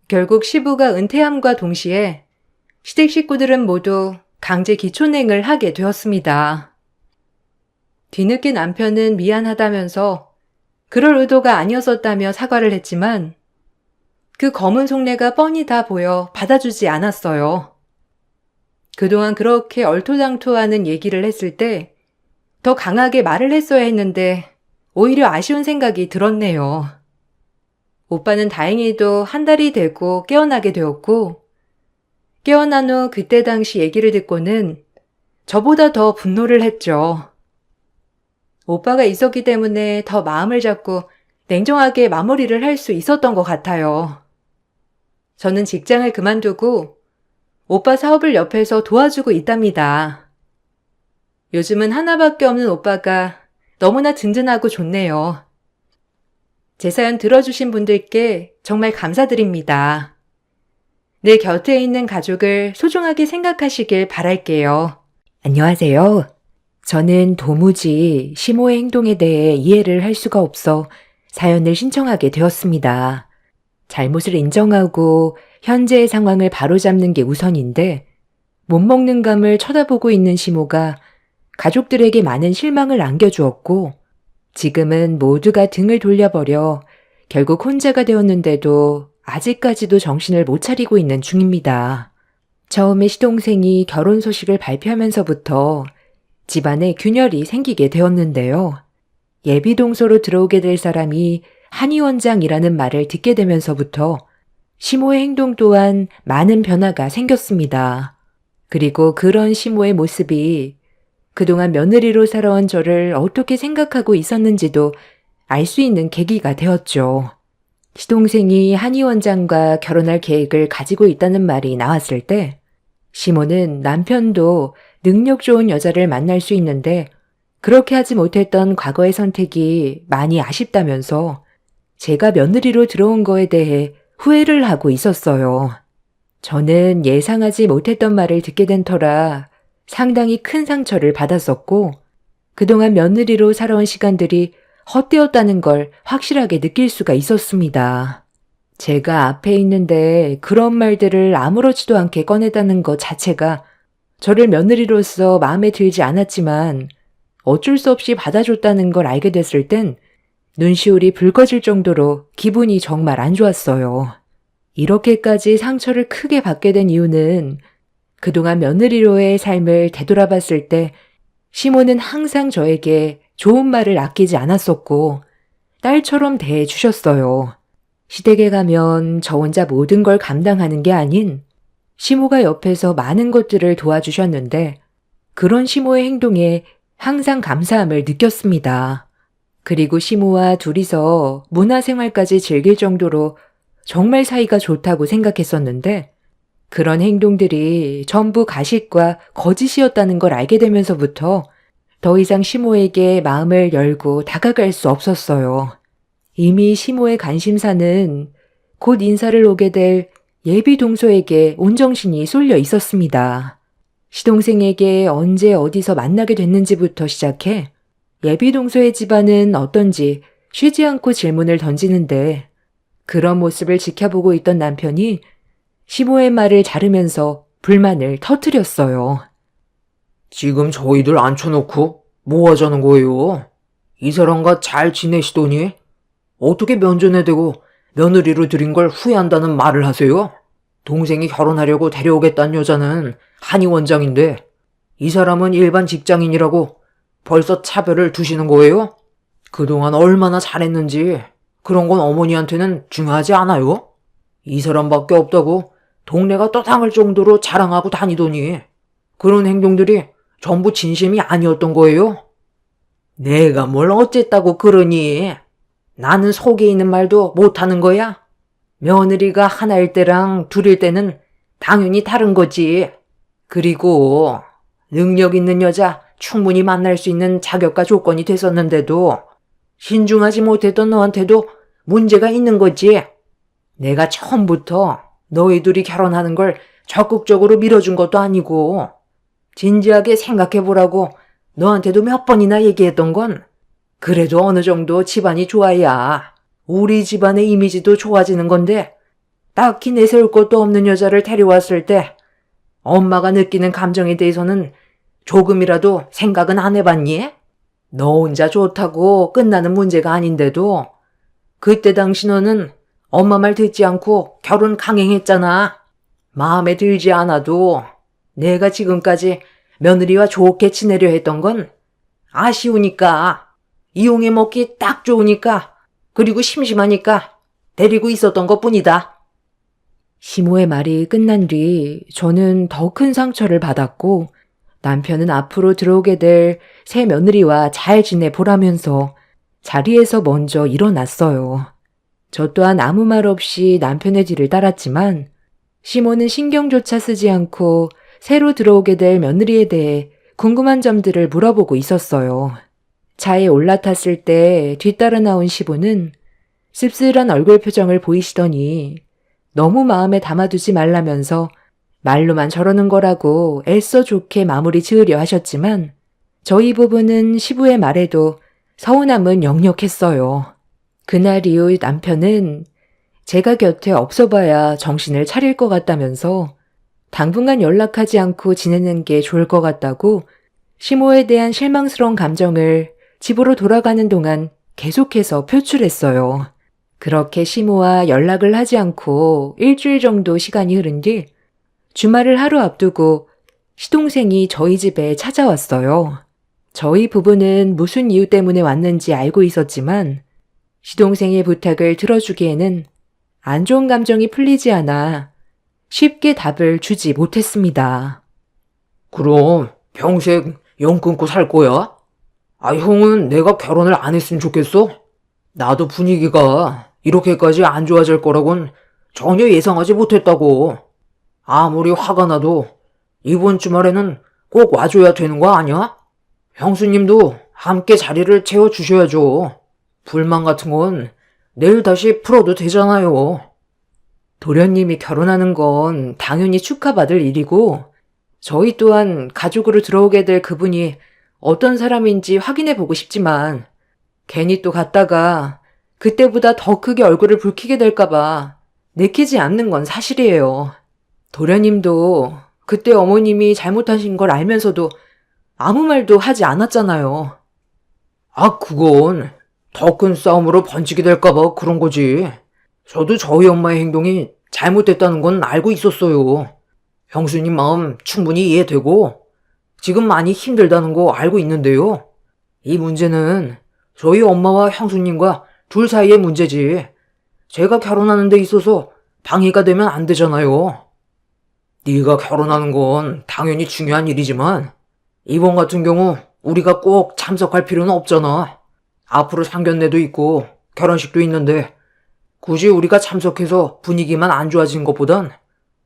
[SPEAKER 1] 결국 시부가 은퇴함과 동시에 시댁 식구들은 모두 강제 기촌행을 하게 되었습니다. 뒤늦게 남편은 미안하다면서 그럴 의도가 아니었었다며 사과를 했지만 그 검은 속내가 뻔히 다 보여 받아주지 않았어요. 그동안 그렇게 얼토당토하는 얘기를 했을 때 더 강하게 말을 했어야 했는데 오히려 아쉬운 생각이 들었네요. 오빠는 다행히도 한 달이 되고 깨어나게 되었고 깨어난 후 그때 당시 얘기를 듣고는 저보다 더 분노를 했죠. 오빠가 있었기 때문에 더 마음을 잡고 냉정하게 마무리를 할 수 있었던 것 같아요. 저는 직장을 그만두고 오빠 사업을 옆에서 도와주고 있답니다. 요즘은 하나밖에 없는 오빠가 너무나 든든하고 좋네요. 제 사연 들어주신 분들께 정말 감사드립니다. 내 곁에 있는 가족을 소중하게 생각하시길 바랄게요. 안녕하세요. 저는 도무지 시모의 행동에 대해 이해를 할 수가 없어 사연을 신청하게 되었습니다. 잘못을 인정하고 현재의 상황을 바로잡는 게 우선인데 못 먹는 감을 쳐다보고 있는 시모가 가족들에게 많은 실망을 안겨주었고 지금은 모두가 등을 돌려버려 결국 혼자가 되었는데도 아직까지도 정신을 못 차리고 있는 중입니다. 처음에 시동생이 결혼 소식을 발표하면서부터 집안에 균열이 생기게 되었는데요. 예비동서로 들어오게 될 사람이 한의원장이라는 말을 듣게 되면서부터 시모의 행동 또한 많은 변화가 생겼습니다. 그리고 그런 시모의 모습이 그동안 며느리로 살아온 저를 어떻게 생각하고 있었는지도 알 수 있는 계기가 되었죠. 시동생이 한의원장과 결혼할 계획을 가지고 있다는 말이 나왔을 때 시모는 남편도 능력 좋은 여자를 만날 수 있는데 그렇게 하지 못했던 과거의 선택이 많이 아쉽다면서 제가 며느리로 들어온 거에 대해 후회를 하고 있었어요. 저는 예상하지 못했던 말을 듣게 된 터라 상당히 큰 상처를 받았었고 그동안 며느리로 살아온 시간들이 헛되었다는 걸 확실하게 느낄 수가 있었습니다. 제가 앞에 있는데 그런 말들을 아무렇지도 않게 꺼내다는 것 자체가 저를 며느리로서 마음에 들지 않았지만 어쩔 수 없이 받아줬다는 걸 알게 됐을 땐 눈시울이 붉어질 정도로 기분이 정말 안 좋았어요. 이렇게까지 상처를 크게 받게 된 이유는 그동안 며느리로의 삶을 되돌아봤을 때 시모는 항상 저에게 좋은 말을 아끼지 않았었고 딸처럼 대해주셨어요. 시댁에 가면 저 혼자 모든 걸 감당하는 게 아닌
[SPEAKER 2] 시모가 옆에서 많은 것들을 도와주셨는데 그런 시모의 행동에 항상 감사함을 느꼈습니다. 그리고 시모와 둘이서 문화생활까지 즐길 정도로 정말 사이가 좋다고 생각했었는데 그런 행동들이 전부 가식과 거짓이었다는 걸 알게 되면서부터 더 이상 시모에게 마음을 열고 다가갈 수 없었어요. 이미 시모의 관심사는 곧 인사를 오게 될 예비 동서에게 온정신이 쏠려 있었습니다. 시동생에게 언제 어디서 만나게 됐는지부터 시작해 예비 동서의 집안은 어떤지 쉬지 않고 질문을 던지는데 그런 모습을 지켜보고 있던 남편이 시모의 말을 자르면서 불만을 터뜨렸어요.
[SPEAKER 3] 지금 저희들 앉혀놓고 뭐 하자는 거예요? 이 사람과 잘 지내시더니 어떻게 면전에 대고 며느리로 들인 걸 후회한다는 말을 하세요? 동생이 결혼하려고 데려오겠다는 여자는 한의 원장인데 이 사람은 일반 직장인이라고 벌써 차별을 두시는 거예요? 그동안 얼마나 잘했는지 그런 건 어머니한테는 중요하지 않아요? 이 사람밖에 없다고 동네가 떠당할 정도로 자랑하고 다니더니 그런 행동들이 전부 진심이 아니었던 거예요? 내가 뭘 어쨌다고 그러니? 나는 속에 있는 말도 못하는 거야? 며느리가 하나일 때랑 둘일 때는 당연히 다른 거지. 그리고 능력 있는 여자 충분히 만날 수 있는 자격과 조건이 됐었는데도 신중하지 못했던 너한테도 문제가 있는 거지. 내가 처음부터 너희 둘이 결혼하는 걸 적극적으로 밀어준 것도 아니고 진지하게 생각해보라고 너한테도 몇 번이나 얘기했던 건 그래도 어느 정도 집안이 좋아야 우리 집안의 이미지도 좋아지는 건데 딱히 내세울 것도 없는 여자를 데려왔을 때 엄마가 느끼는 감정에 대해서는 조금이라도 생각은 안 해봤니? 너 혼자 좋다고 끝나는 문제가 아닌데도 그때 당시 너는 엄마 말 듣지 않고 결혼 강행했잖아. 마음에 들지 않아도 내가 지금까지 며느리와 좋게 지내려 했던 건 아쉬우니까, 이용해 먹기 딱 좋으니까, 그리고 심심하니까 데리고 있었던 것뿐이다.
[SPEAKER 2] 시모의 말이 끝난 뒤 저는 더 큰 상처를 받았고 남편은 앞으로 들어오게 될 새 며느리와 잘 지내보라면서 자리에서 먼저 일어났어요. 저 또한 아무 말 없이 남편의 뒤를 따랐지만 시모는 신경조차 쓰지 않고 새로 들어오게 될 며느리에 대해 궁금한 점들을 물어보고 있었어요. 차에 올라탔을 때 뒤따라 나온 시부는 씁쓸한 얼굴 표정을 보이시더니 너무 마음에 담아두지 말라면서 말로만 저러는 거라고 애써 좋게 마무리 지으려 하셨지만 저희 부부는 시부의 말에도 서운함은 역력했어요. 그날 이후 남편은 제가 곁에 없어봐야 정신을 차릴 것 같다면서 당분간 연락하지 않고 지내는 게 좋을 것 같다고 시모에 대한 실망스러운 감정을 집으로 돌아가는 동안 계속해서 표출했어요. 그렇게 시모와 연락을 하지 않고 일주일 정도 시간이 흐른 뒤 주말을 하루 앞두고 시동생이 저희 집에 찾아왔어요. 저희 부부는 무슨 이유 때문에 왔는지 알고 있었지만 시동생의 부탁을 들어주기에는 안 좋은 감정이 풀리지 않아 쉽게 답을 주지 못했습니다.
[SPEAKER 3] 그럼 평생 영 끊고 살 거야? 아, 형은 내가 결혼을 안 했으면 좋겠어? 나도 분위기가 이렇게까지 안 좋아질 거라곤 전혀 예상하지 못했다고. 아무리 화가 나도 이번 주말에는 꼭 와줘야 되는 거 아니야? 형수님도 함께 자리를 채워주셔야죠. 불만 같은 건 내일 다시 풀어도 되잖아요.
[SPEAKER 2] 도련님이 결혼하는 건 당연히 축하받을 일이고 저희 또한 가족으로 들어오게 될 그분이 어떤 사람인지 확인해 보고 싶지만 괜히 또 갔다가 그때보다 더 크게 얼굴을 붉히게 될까봐 내키지 않는 건 사실이에요. 도련님도 그때 어머님이 잘못하신 걸 알면서도 아무 말도 하지 않았잖아요.
[SPEAKER 3] 아, 그건 더 큰 싸움으로 번지게 될까봐 그런 거지. 저도 저희 엄마의 행동이 잘못됐다는 건 알고 있었어요. 형수님 마음 충분히 이해되고 지금 많이 힘들다는 거 알고 있는데요. 이 문제는 저희 엄마와 형수님과 둘 사이의 문제지. 제가 결혼하는 데 있어서 방해가 되면 안 되잖아요. 네가 결혼하는 건 당연히 중요한 일이지만 이번 같은 경우 우리가 꼭 참석할 필요는 없잖아. 앞으로 상견례도 있고 결혼식도 있는데 굳이 우리가 참석해서 분위기만 안 좋아진 것보단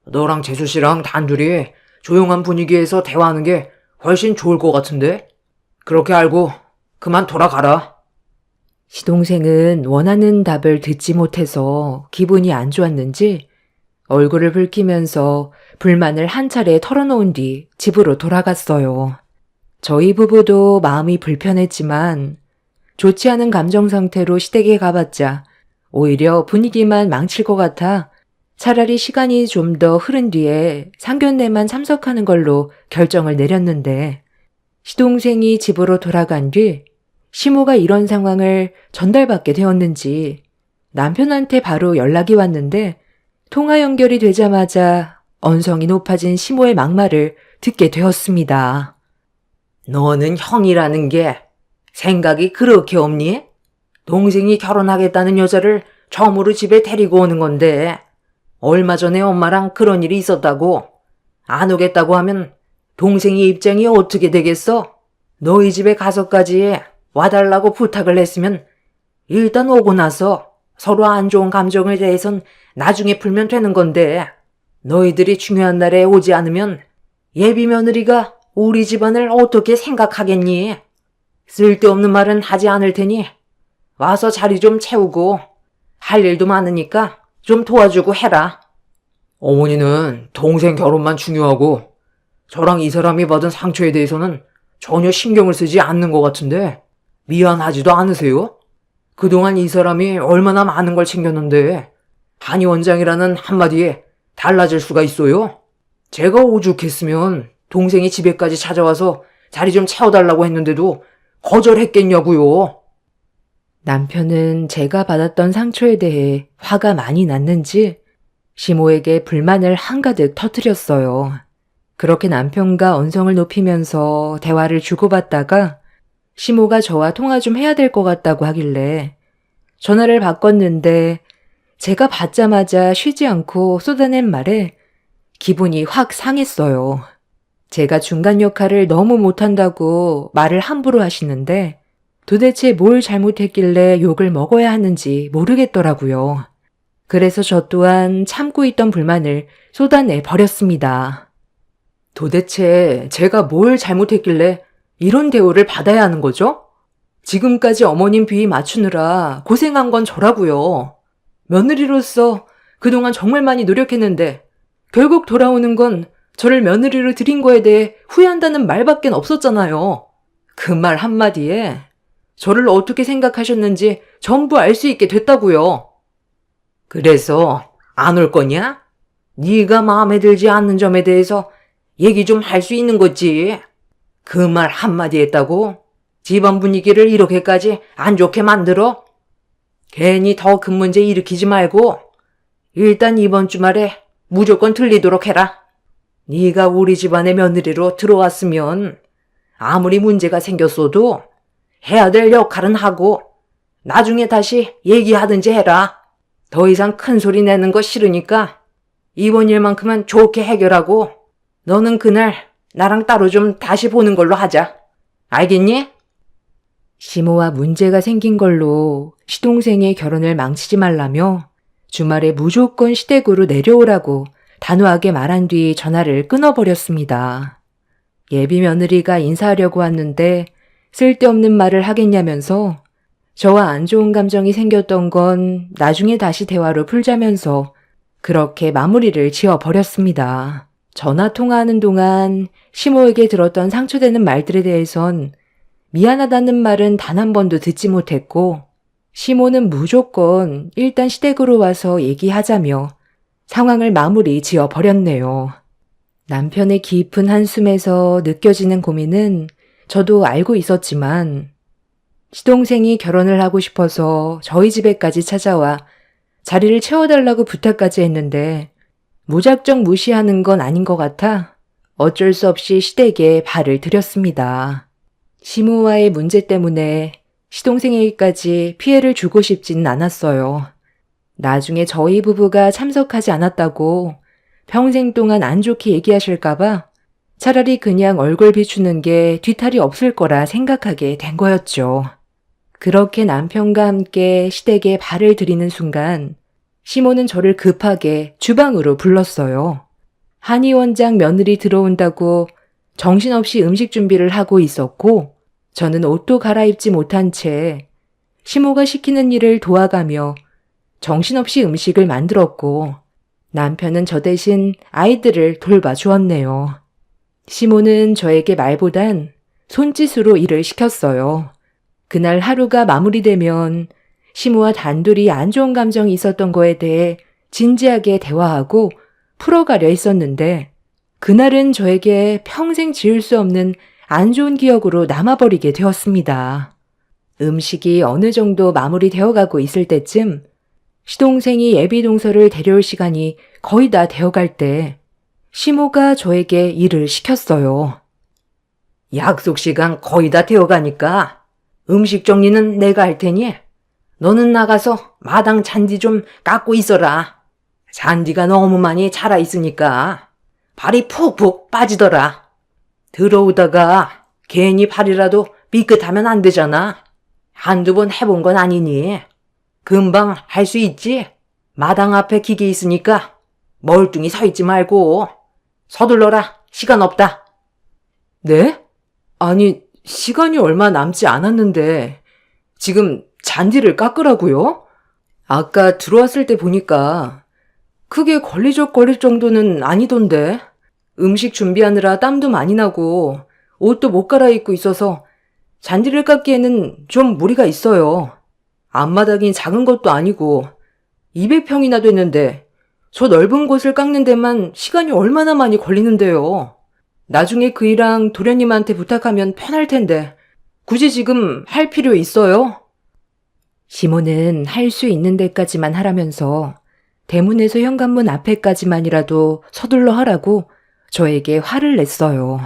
[SPEAKER 3] 너랑 재수 씨랑 단둘이 조용한 분위기에서 대화하는 게 훨씬 좋을 것 같은데? 그렇게 알고 그만 돌아가라.
[SPEAKER 2] 시동생은 원하는 답을 듣지 못해서 기분이 안 좋았는지 얼굴을 붉히면서 불만을 한 차례 털어놓은 뒤 집으로 돌아갔어요. 저희 부부도 마음이 불편했지만 좋지 않은 감정 상태로 시댁에 가봤자 오히려 분위기만 망칠 것 같아 차라리 시간이 좀 더 흐른 뒤에 상견례만 참석하는 걸로 결정을 내렸는데 시동생이 집으로 돌아간 뒤 시모가 이런 상황을 전달받게 되었는지 남편한테 바로 연락이 왔는데 통화 연결이 되자마자 언성이 높아진 시모의 막말을 듣게 되었습니다.
[SPEAKER 1] 너는 형이라는 게 생각이 그렇게 없니? 동생이 결혼하겠다는 여자를 처음으로 집에 데리고 오는 건데 얼마 전에 엄마랑 그런 일이 있었다고. 안 오겠다고 하면 동생이 입장이 어떻게 되겠어? 너희 집에 가서까지 와달라고 부탁을 했으면 일단 오고 나서 서로 안 좋은 감정에 대해선 나중에 풀면 되는 건데 너희들이 중요한 날에 오지 않으면 예비 며느리가 우리 집안을 어떻게 생각하겠니? 쓸데없는 말은 하지 않을 테니 와서 자리 좀 채우고 할 일도 많으니까 좀 도와주고 해라.
[SPEAKER 3] 어머니는 동생 결혼만 중요하고 저랑 이 사람이 받은 상처에 대해서는 전혀 신경을 쓰지 않는 것 같은데 미안하지도 않으세요? 그동안 이 사람이 얼마나 많은 걸 챙겼는데 한의 원장이라는 한마디에 달라질 수가 있어요? 제가 오죽했으면 동생이 집에까지 찾아와서 자리 좀 채워달라고 했는데도 거절했겠냐고요.
[SPEAKER 2] 남편은 제가 받았던 상처에 대해 화가 많이 났는지 시모에게 불만을 한가득 터뜨렸어요. 그렇게 남편과 언성을 높이면서 대화를 주고받다가 시모가 저와 통화 좀 해야 될 것 같다고 하길래 전화를 바꿨는데 제가 받자마자 쉬지 않고 쏟아낸 말에 기분이 확 상했어요. 제가 중간 역할을 너무 못한다고 말을 함부로 하시는데 도대체 뭘 잘못했길래 욕을 먹어야 하는지 모르겠더라고요. 그래서 저 또한 참고 있던 불만을 쏟아내 버렸습니다.
[SPEAKER 1] 도대체 제가 뭘 잘못했길래 이런 대우를 받아야 하는 거죠? 지금까지 어머님 비위 맞추느라 고생한 건 저라고요. 며느리로서 그동안 정말 많이 노력했는데 결국 돌아오는 건 저를 며느리로 들인 거에 대해 후회한다는 말밖엔 없었잖아요. 그 말 한마디에 저를 어떻게 생각하셨는지 전부 알 수 있게 됐다고요. 그래서 안 올 거냐? 네가 마음에 들지 않는 점에 대해서 얘기 좀 할 수 있는 거지. 그 말 한마디 했다고 집안 분위기를 이렇게까지 안 좋게 만들어? 괜히 더 큰 문제 일으키지 말고 일단 이번 주말에 무조건 들리도록 해라. 네가 우리 집안의 며느리로 들어왔으면 아무리 문제가 생겼어도 해야 될 역할은 하고 나중에 다시 얘기하든지 해라. 더 이상 큰 소리 내는 거 싫으니까 이번 일만큼은 좋게 해결하고 너는 그날 나랑 따로 좀 다시 보는 걸로 하자. 알겠니?
[SPEAKER 2] 시모와 문제가 생긴 걸로 시동생의 결혼을 망치지 말라며 주말에 무조건 시댁으로 내려오라고 단호하게 말한 뒤 전화를 끊어버렸습니다. 예비 며느리가 인사하려고 왔는데 쓸데없는 말을 하겠냐면서 저와 안 좋은 감정이 생겼던 건 나중에 다시 대화로 풀자면서 그렇게 마무리를 지어버렸습니다. 전화 통화하는 동안 시모에게 들었던 상처되는 말들에 대해선 미안하다는 말은 단 한 번도 듣지 못했고 시모는 무조건 일단 시댁으로 와서 얘기하자며 상황을 마무리 지어버렸네요. 남편의 깊은 한숨에서 느껴지는 고민은 저도 알고 있었지만 시동생이 결혼을 하고 싶어서 저희 집에까지 찾아와 자리를 채워달라고 부탁까지 했는데 무작정 무시하는 건 아닌 것 같아 어쩔 수 없이 시댁에 발을 들였습니다. 시모와의 문제 때문에 시동생에게까지 피해를 주고 싶지는 않았어요. 나중에 저희 부부가 참석하지 않았다고 평생 동안 안 좋게 얘기하실까봐 차라리 그냥 얼굴 비추는 게 뒤탈이 없을 거라 생각하게 된 거였죠. 그렇게 남편과 함께 시댁에 발을 들이는 순간 시모는 저를 급하게 주방으로 불렀어요. 한의 원장 며느리 들어온다고 정신없이 음식 준비를 하고 있었고 저는 옷도 갈아입지 못한 채 시모가 시키는 일을 도와가며 정신없이 음식을 만들었고 남편은 저 대신 아이들을 돌봐주었네요. 시모는 저에게 말보단 손짓으로 일을 시켰어요. 그날 하루가 마무리되면 시모와 단둘이 안 좋은 감정이 있었던 거에 대해 진지하게 대화하고 풀어가려 했었는데 그날은 저에게 평생 지울 수 없는 안 좋은 기억으로 남아버리게 되었습니다. 음식이 어느 정도 마무리되어 가고 있을 때쯤 시동생이 예비 동서를 데려올 시간이 거의 다 되어갈 때 시모가 저에게 일을 시켰어요.
[SPEAKER 1] 약속 시간 거의 다 되어가니까 음식 정리는 내가 할 테니 너는 나가서 마당 잔디 좀 깎고 있어라. 잔디가 너무 많이 자라 있으니까 발이 푹푹 빠지더라. 들어오다가 괜히 발이라도 삐끗하면 안 되잖아. 한두 번 해본 건 아니니 금방 할 수 있지. 마당 앞에 기계 있으니까 멀뚱히 서 있지 말고 서둘러라. 시간 없다.
[SPEAKER 2] 네? 아니, 시간이 얼마 남지 않았는데 지금 잔디를 깎으라고요? 아까 들어왔을 때 보니까 크게 걸리적거릴 정도는 아니던데. 음식 준비하느라 땀도 많이 나고 옷도 못 갈아입고 있어서 잔디를 깎기에는 좀 무리가 있어요. 앞마당이 작은 것도 아니고 200평이나 됐는데 저 넓은 곳을 깎는 데만 시간이 얼마나 많이 걸리는데요. 나중에 그 일랑 도련님한테 부탁하면 편할 텐데 굳이 지금 할 필요 있어요? 시모는 할 수 있는 데까지만 하라면서 대문에서 현관문 앞에까지만이라도 서둘러 하라고 저에게 화를 냈어요.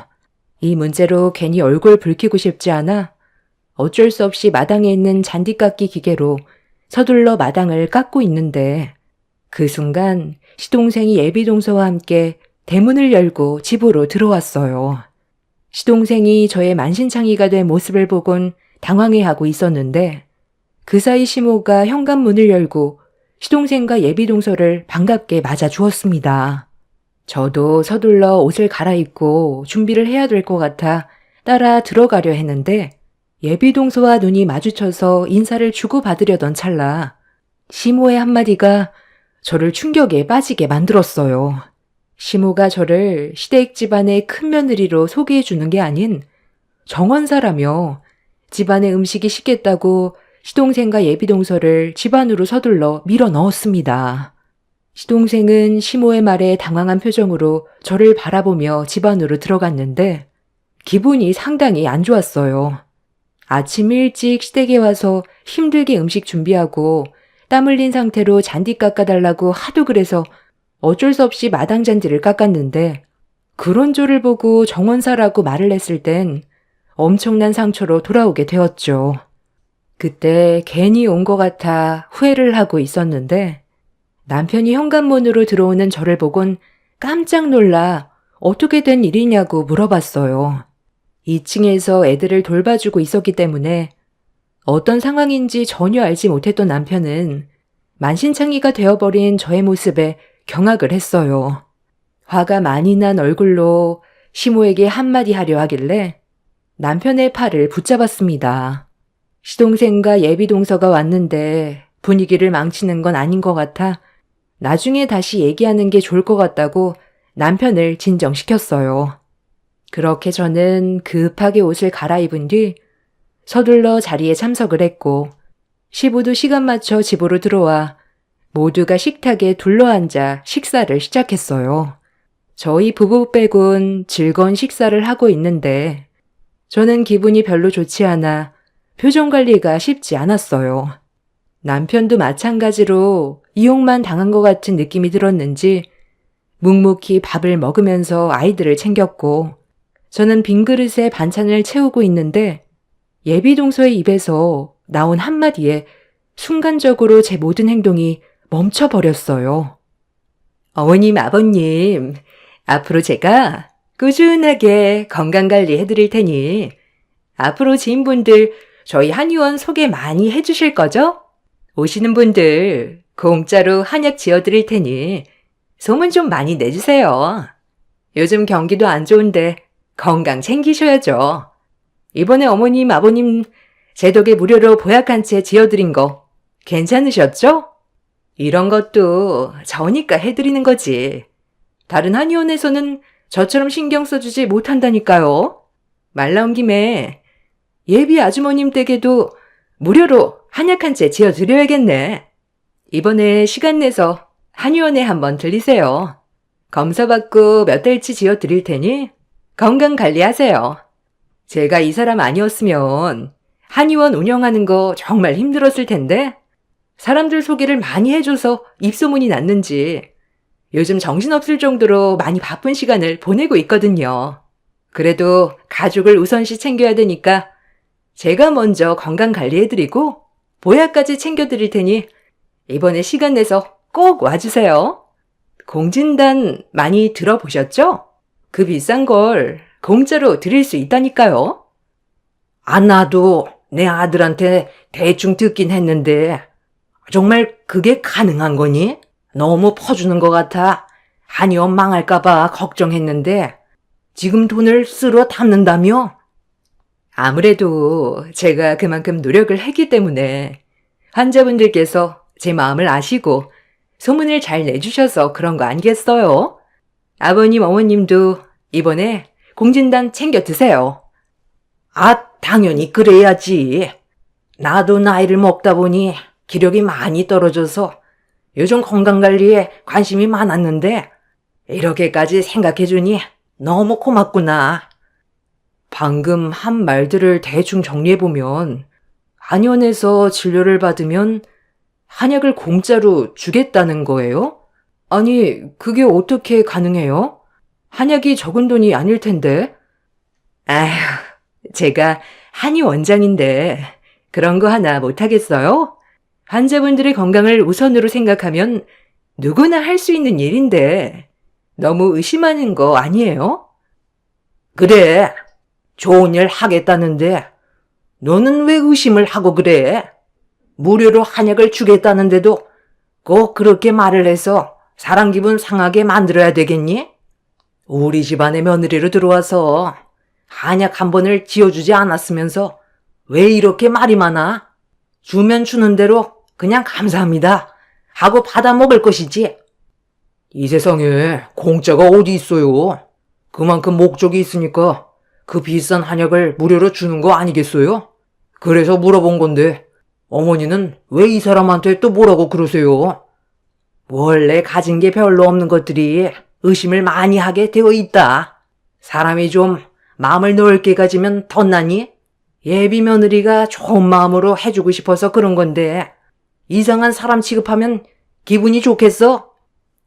[SPEAKER 2] 이 문제로 괜히 얼굴 붉히고 싶지 않아 어쩔 수 없이 마당에 있는 잔디깎기 기계로 서둘러 마당을 깎고 있는데 그 순간 시동생이 예비동서와 함께 대문을 열고 집으로 들어왔어요. 시동생이 저의 만신창이가 된 모습을 보곤 당황해하고 있었는데 그 사이 시모가 현관문을 열고 시동생과 예비동서를 반갑게 맞아주었습니다. 저도 서둘러 옷을 갈아입고 준비를 해야 될 것 같아 따라 들어가려 했는데 예비동서와 눈이 마주쳐서 인사를 주고받으려던 찰나 시모의 한마디가 저를 충격에 빠지게 만들었어요. 시모가 저를 시댁 집안의 큰 며느리로 소개해 주는 게 아닌 정원사라며 집안의 음식이 식겠다고 시동생과 예비동서를 집 안으로 서둘러 밀어 넣었습니다. 시동생은 시모의 말에 당황한 표정으로 저를 바라보며 집 안으로 들어갔는데 기분이 상당히 안 좋았어요. 아침 일찍 시댁에 와서 힘들게 음식 준비하고 땀 흘린 상태로 잔디 깎아달라고 하도 그래서 어쩔 수 없이 마당 잔디를 깎았는데 그런 저를 보고 정원사라고 말을 했을 땐 엄청난 상처로 돌아오게 되었죠. 그때 괜히 온 것 같아 후회를 하고 있었는데 남편이 현관문으로 들어오는 저를 보곤 깜짝 놀라 어떻게 된 일이냐고 물어봤어요. 2층에서 애들을 돌봐주고 있었기 때문에 어떤 상황인지 전혀 알지 못했던 남편은 만신창이가 되어버린 저의 모습에 경악을 했어요. 화가 많이 난 얼굴로 시모에게 한마디 하려 하길래 남편의 팔을 붙잡았습니다. 시동생과 예비동서가 왔는데 분위기를 망치는 건 아닌 것 같아 나중에 다시 얘기하는 게 좋을 것 같다고 남편을 진정시켰어요. 그렇게 저는 급하게 옷을 갈아입은 뒤 서둘러 자리에 참석을 했고 시부도 시간 맞춰 집으로 들어와 모두가 식탁에 둘러앉아 식사를 시작했어요. 저희 부부 빼곤 즐거운 식사를 하고 있는데 저는 기분이 별로 좋지 않아 표정 관리가 쉽지 않았어요. 남편도 마찬가지로 이용만 당한 것 같은 느낌이 들었는지 묵묵히 밥을 먹으면서 아이들을 챙겼고 저는 빈 그릇에 반찬을 채우고 있는데 예비동서의 입에서 나온 한마디에 순간적으로 제 모든 행동이 멈춰버렸어요. 어머님, 아버님, 앞으로 제가 꾸준하게 건강관리 해드릴 테니 앞으로 지인분들 저희 한의원 소개 많이 해주실 거죠? 오시는 분들 공짜로 한약 지어드릴 테니 소문 좀 많이 내주세요. 요즘 경기도 안 좋은데 건강 챙기셔야죠. 이번에 어머님, 아버님 제 덕에 무료로 보약 한 채 지어드린 거 괜찮으셨죠? 이런 것도 저니까 해드리는 거지. 다른 한의원에서는 저처럼 신경 써주지 못한다니까요. 말 나온 김에 예비 아주머님 댁에도 무료로 한약 한 채 지어드려야겠네. 이번에 시간 내서 한의원에 한번 들리세요. 검사받고 몇 달치 지어드릴 테니 건강 관리하세요. 제가 이 사람 아니었으면 한의원 운영하는 거 정말 힘들었을 텐데 사람들 소개를 많이 해줘서 입소문이 났는지 요즘 정신없을 정도로 많이 바쁜 시간을 보내고 있거든요. 그래도 가족을 우선시 챙겨야 되니까 제가 먼저 건강 관리해드리고 보약까지 챙겨드릴 테니 이번에 시간 내서 꼭 와주세요. 공진단 많이 들어보셨죠? 그 비싼 걸 공짜로 드릴 수 있다니까요.
[SPEAKER 3] 나도 내 아들한테 대충 듣긴 했는데 정말 그게 가능한 거니? 너무 퍼주는 것 같아. 한의원 망할까봐 걱정했는데 지금 돈을 쓸어 담는다며?
[SPEAKER 2] 아무래도 제가 그만큼 노력을 했기 때문에 환자분들께서 제 마음을 아시고 소문을 잘 내주셔서 그런 거 아니겠어요? 아버님, 어머님도 이번에 공진단 챙겨 드세요.
[SPEAKER 3] 당연히 그래야지. 나도 나이를 먹다 보니 기력이 많이 떨어져서 요즘 건강관리에 관심이 많았는데 이렇게까지 생각해주니 너무 고맙구나.
[SPEAKER 2] 방금 한 말들을 대충 정리해보면 한의원에서 진료를 받으면 한약을 공짜로 주겠다는 거예요? 아니, 그게 어떻게 가능해요? 한약이 적은 돈이 아닐 텐데. 아휴, 제가 한의 원장인데 그런 거 하나 못하겠어요? 환자분들의 건강을 우선으로 생각하면 누구나 할 수 있는 일인데 너무 의심하는 거 아니에요?
[SPEAKER 3] 그래, 좋은 일 하겠다는데 너는 왜 의심을 하고 그래? 무료로 한약을 주겠다는데도 꼭 그렇게 말을 해서 사람 기분 상하게 만들어야 되겠니? 우리 집안에 며느리로 들어와서 한약 한 번을 지어주지 않았으면서 왜 이렇게 말이 많아? 주면 주는 대로 그냥 감사합니다 하고 받아 먹을 것이지. 이 세상에 공짜가 어디 있어요? 그만큼 목적이 있으니까 그 비싼 한약을 무료로 주는 거 아니겠어요? 그래서 물어본 건데 어머니는 왜 이 사람한테 또 뭐라고 그러세요? 원래 가진 게 별로 없는 것들이 의심을 많이 하게 되어 있다. 사람이 좀 마음을 넓게 가지면 덧나니? 예비 며느리가 좋은 마음으로 해주고 싶어서 그런 건데 이상한 사람 취급하면 기분이 좋겠어?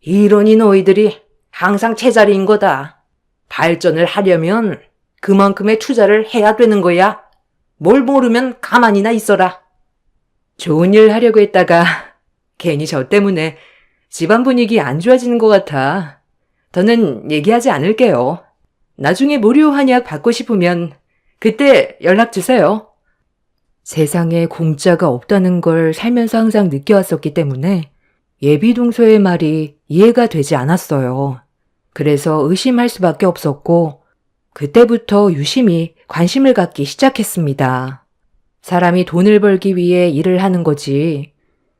[SPEAKER 3] 이러니 너희들이 항상 제자리인 거다. 발전을 하려면 그만큼의 투자를 해야 되는 거야. 뭘 모르면 가만히나 있어라.
[SPEAKER 2] 좋은 일 하려고 했다가 괜히 저 때문에 집안 분위기 안 좋아지는 것 같아. 더는 얘기하지 않을게요. 나중에 무료 한약 받고 싶으면 그때 연락 주세요. 세상에 공짜가 없다는 걸 살면서 항상 느껴왔었기 때문에 예비동서의 말이 이해가 되지 않았어요. 그래서 의심할 수밖에 없었고 그때부터 유심히 관심을 갖기 시작했습니다. 사람이 돈을 벌기 위해 일을 하는 거지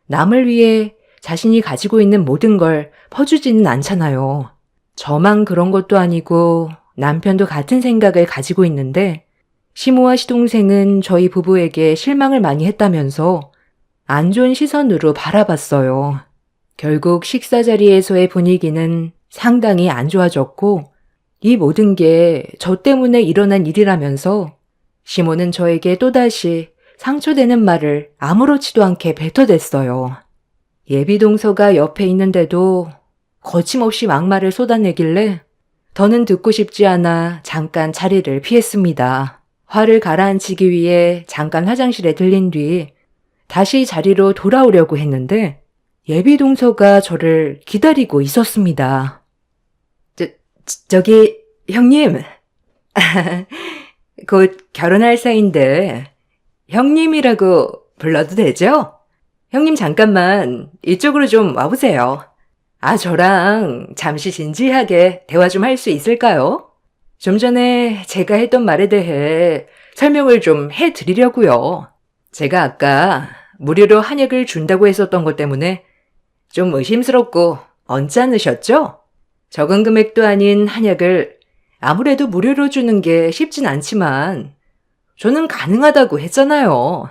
[SPEAKER 2] 남을 위해 자신이 가지고 있는 모든 걸 퍼주지는 않잖아요. 저만 그런 것도 아니고 남편도 같은 생각을 가지고 있는데 시모와 시동생은 저희 부부에게 실망을 많이 했다면서 안 좋은 시선으로 바라봤어요. 결국 식사 자리에서의 분위기는 상당히 안 좋아졌고 이 모든 게 저 때문에 일어난 일이라면서 시모는 저에게 또다시 상처되는 말을 아무렇지도 않게 뱉어댔어요. 예비동서가 옆에 있는데도 거침없이 막말을 쏟아내길래 더는 듣고 싶지 않아 잠깐 자리를 피했습니다. 화를 가라앉히기 위해 잠깐 화장실에 들린 뒤 다시 자리로 돌아오려고 했는데 예비동서가 저를 기다리고 있었습니다.
[SPEAKER 1] 저기, 형님. 곧 결혼할 사이인데, 형님이라고 불러도 되죠? 형님 잠깐만 이쪽으로 좀 와보세요. 저랑 잠시 진지하게 대화 좀 할 수 있을까요? 좀 전에 제가 했던 말에 대해 설명을 좀 해드리려고요. 제가 아까 무료로 한약을 준다고 했었던 것 때문에 좀 의심스럽고 언짢으셨죠? 적은 금액도 아닌 한약을 아무래도 무료로 주는 게 쉽진 않지만 저는 가능하다고 했잖아요.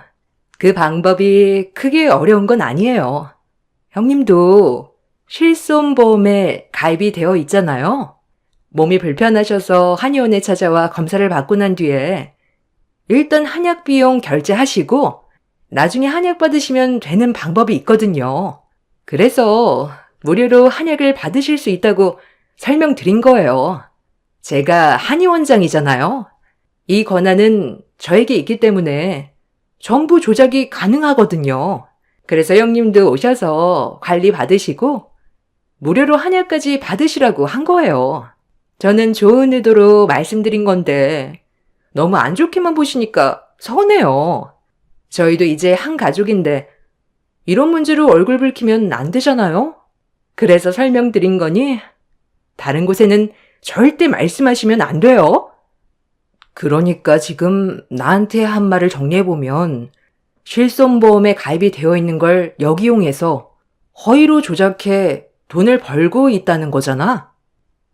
[SPEAKER 1] 그 방법이 크게 어려운 건 아니에요. 형님도 실손보험에 가입이 되어 있잖아요. 몸이 불편하셔서 한의원에 찾아와 검사를 받고 난 뒤에 일단 한약 비용 결제하시고 나중에 한약 받으시면 되는 방법이 있거든요. 그래서 무료로 한약을 받으실 수 있다고 설명드린 거예요. 제가 한의원장이잖아요. 이 권한은 저에게 있기 때문에 정보 조작이 가능하거든요. 그래서 형님도 오셔서 관리 받으시고 무료로 한약까지 받으시라고 한 거예요. 저는 좋은 의도로 말씀드린 건데 너무 안 좋게만 보시니까 서운해요. 저희도 이제 한 가족인데 이런 문제로 얼굴 붉히면 안 되잖아요? 그래서 설명드린 거니 다른 곳에는 절대 말씀하시면 안 돼요. 그러니까 지금 나한테 한 말을 정리해보면 실손보험에 가입이 되어 있는 걸 역이용해서 허위로 조작해 돈을 벌고 있다는 거잖아.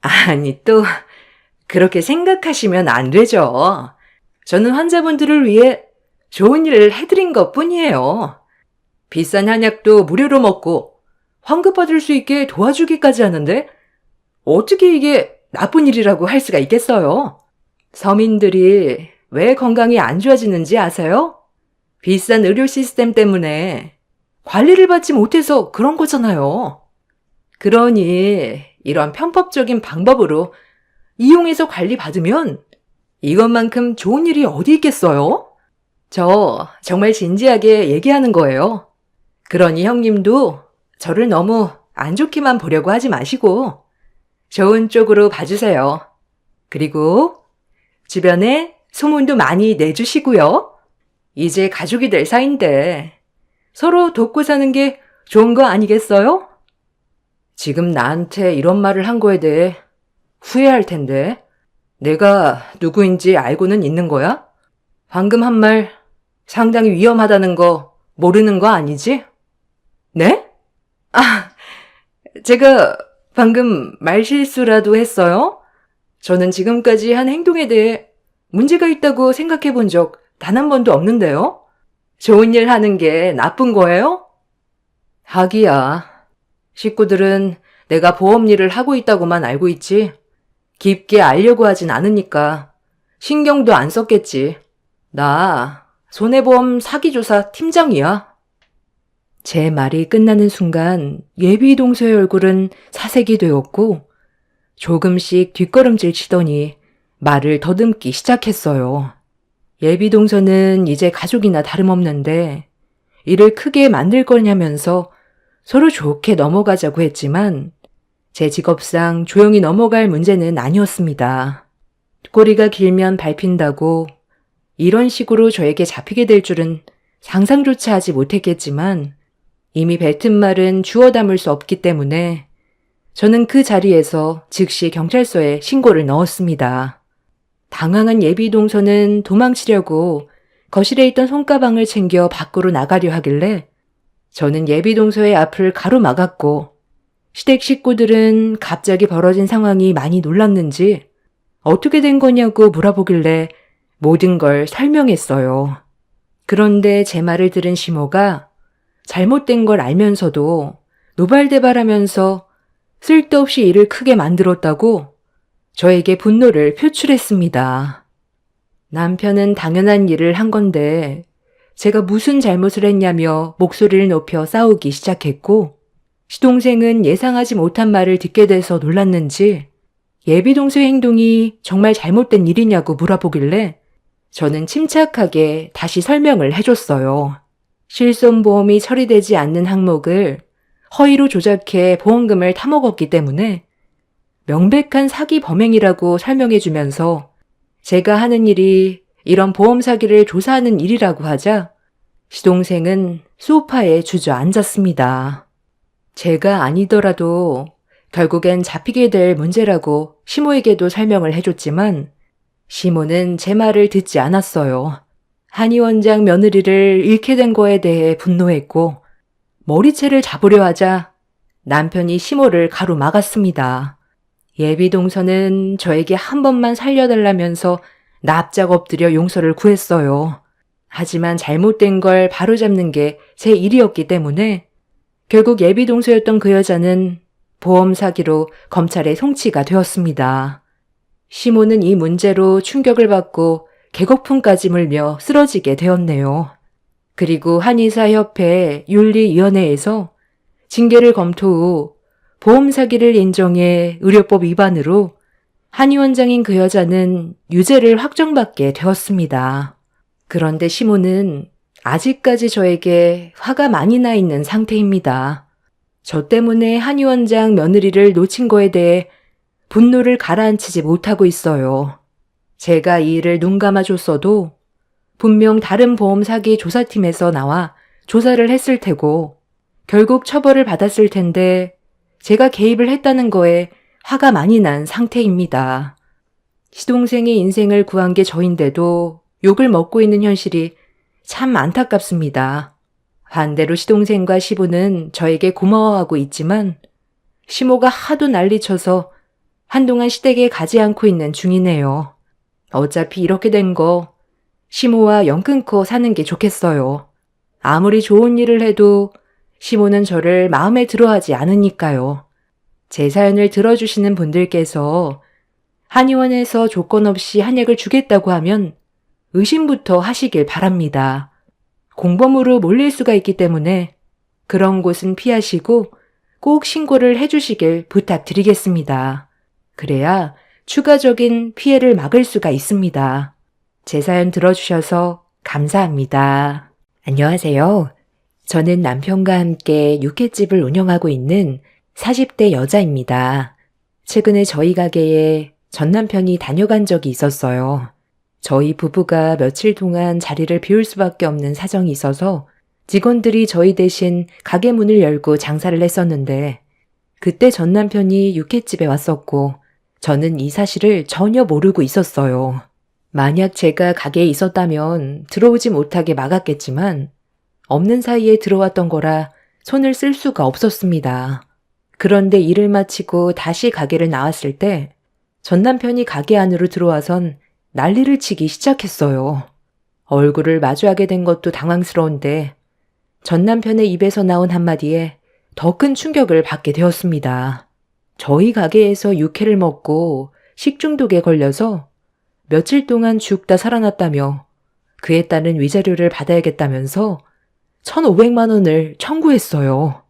[SPEAKER 1] 아니, 또 그렇게 생각하시면 안 되죠. 저는 환자분들을 위해 좋은 일을 해드린 것뿐이에요. 비싼 한약도 무료로 먹고 환급받을 수 있게 도와주기까지 하는데 어떻게 이게 나쁜 일이라고 할 수가 있겠어요? 서민들이 왜 건강이 안 좋아지는지 아세요? 비싼 의료 시스템 때문에 관리를 받지 못해서 그런 거잖아요. 그러니 이런 편법적인 방법으로 이용해서 관리 받으면 이것만큼 좋은 일이 어디 있겠어요? 저 정말 진지하게 얘기하는 거예요. 그러니 형님도 저를 너무 안 좋게만 보려고 하지 마시고 좋은 쪽으로 봐주세요. 그리고 주변에 소문도 많이 내주시고요. 이제 가족이 될 사이인데 서로 돕고 사는 게 좋은 거 아니겠어요? 지금 나한테 이런 말을 한 거에 대해 후회할 텐데 내가 누구인지 알고는 있는 거야? 방금 한 말 상당히 위험하다는 거 모르는 거 아니지? 네? 제가 방금 말실수라도 했어요? 저는 지금까지 한 행동에 대해 문제가 있다고 생각해 본 적 단 한 번도 없는데요? 좋은 일 하는 게 나쁜 거예요? 하기야. 식구들은 내가 보험 일을 하고 있다고만 알고 있지 깊게 알려고 하진 않으니까 신경도 안 썼겠지. 나 손해보험 사기조사 팀장이야.
[SPEAKER 2] 제 말이 끝나는 순간 예비동서의 얼굴은 사색이 되었고 조금씩 뒷걸음질 치더니 말을 더듬기 시작했어요. 예비동서는 이제 가족이나 다름없는데 일을 크게 만들 거냐면서 서로 좋게 넘어가자고 했지만 제 직업상 조용히 넘어갈 문제는 아니었습니다. 꼬리가 길면 밟힌다고 이런 식으로 저에게 잡히게 될 줄은 상상조차 하지 못했겠지만 이미 뱉은 말은 주워 담을 수 없기 때문에 저는 그 자리에서 즉시 경찰서에 신고를 넣었습니다. 당황한 예비동서는 도망치려고 거실에 있던 손가방을 챙겨 밖으로 나가려 하길래 저는 예비동서의 앞을 가로막았고 시댁 식구들은 갑자기 벌어진 상황이 많이 놀랐는지 어떻게 된 거냐고 물어보길래 모든 걸 설명했어요. 그런데 제 말을 들은 시모가 잘못된 걸 알면서도 노발대발하면서 쓸데없이 일을 크게 만들었다고 저에게 분노를 표출했습니다. 남편은 당연한 일을 한 건데 제가 무슨 잘못을 했냐며 목소리를 높여 싸우기 시작했고 시동생은 예상하지 못한 말을 듣게 돼서 놀랐는지 예비동서의 행동이 정말 잘못된 일이냐고 물어보길래 저는 침착하게 다시 설명을 해줬어요. 실손보험이 처리되지 않는 항목을 허위로 조작해 보험금을 타먹었기 때문에 명백한 사기 범행이라고 설명해주면서 제가 하는 일이 이런 보험 사기를 조사하는 일이라고 하자 시동생은 소파에 주저앉았습니다. 제가 아니더라도 결국엔 잡히게 될 문제라고 시모에게도 설명을 해줬지만 시모는 제 말을 듣지 않았어요. 한의 원장 며느리를 잃게 된 거에 대해 분노했고 머리채를 잡으려 하자 남편이 시모를 가로막았습니다. 예비 동서는 저에게 한 번만 살려달라면서 납작 엎드려 용서를 구했어요. 하지만 잘못된 걸 바로잡는 게 제 일이었기 때문에 결국 예비 동서였던 그 여자는 보험 사기로 검찰에 송치가 되었습니다. 시모는 이 문제로 충격을 받고 개거품까지 물며 쓰러지게 되었네요. 그리고 한의사협회 윤리위원회에서 징계를 검토 후 보험 사기를 인정해 의료법 위반으로 한의원장인 그 여자는 유죄를 확정받게 되었습니다. 그런데 시모는 아직까지 저에게 화가 많이 나 있는 상태입니다. 저 때문에 한의원장 며느리를 놓친 거에 대해 분노를 가라앉히지 못하고 있어요. 제가 이 일을 눈 감아줬어도 분명 다른 보험 사기 조사팀에서 나와 조사를 했을 테고 결국 처벌을 받았을 텐데 제가 개입을 했다는 거에 화가 많이 난 상태입니다. 시동생의 인생을 구한 게 저인데도 욕을 먹고 있는 현실이 참 안타깝습니다. 반대로 시동생과 시부는 저에게 고마워하고 있지만 시모가 하도 난리쳐서 한동안 시댁에 가지 않고 있는 중이네요. 어차피 이렇게 된 거 시모와 연 끊고 사는 게 좋겠어요. 아무리 좋은 일을 해도 시모는 저를 마음에 들어하지 않으니까요. 제 사연을 들어주시는 분들께서 한의원에서 조건 없이 한약을 주겠다고 하면 의심부터 하시길 바랍니다. 공범으로 몰릴 수가 있기 때문에 그런 곳은 피하시고 꼭 신고를 해주시길 부탁드리겠습니다. 그래야 추가적인 피해를 막을 수가 있습니다. 제 사연 들어주셔서 감사합니다. 안녕하세요. 저는 남편과 함께 육회집을 운영하고 있는 40대 여자입니다. 최근에 저희 가게에 전 남편이 다녀간 적이 있었어요. 저희 부부가 며칠 동안 자리를 비울 수밖에 없는 사정이 있어서 직원들이 저희 대신 가게 문을 열고 장사를 했었는데 그때 전 남편이 육회집에 왔었고 저는 이 사실을 전혀 모르고 있었어요. 만약 제가 가게에 있었다면 들어오지 못하게 막았겠지만 없는 사이에 들어왔던 거라 손을 쓸 수가 없었습니다. 그런데 일을 마치고 다시 가게를 나왔을 때 전 남편이 가게 안으로 들어와선 난리를 치기 시작했어요. 얼굴을 마주하게 된 것도 당황스러운데 전 남편의 입에서 나온 한마디에 더 큰 충격을 받게 되었습니다. 저희 가게에서 육회를 먹고 식중독에 걸려서 며칠 동안 죽다 살아났다며 그에 따른 위자료를 받아야겠다면서 1,500만 원을 청구했어요.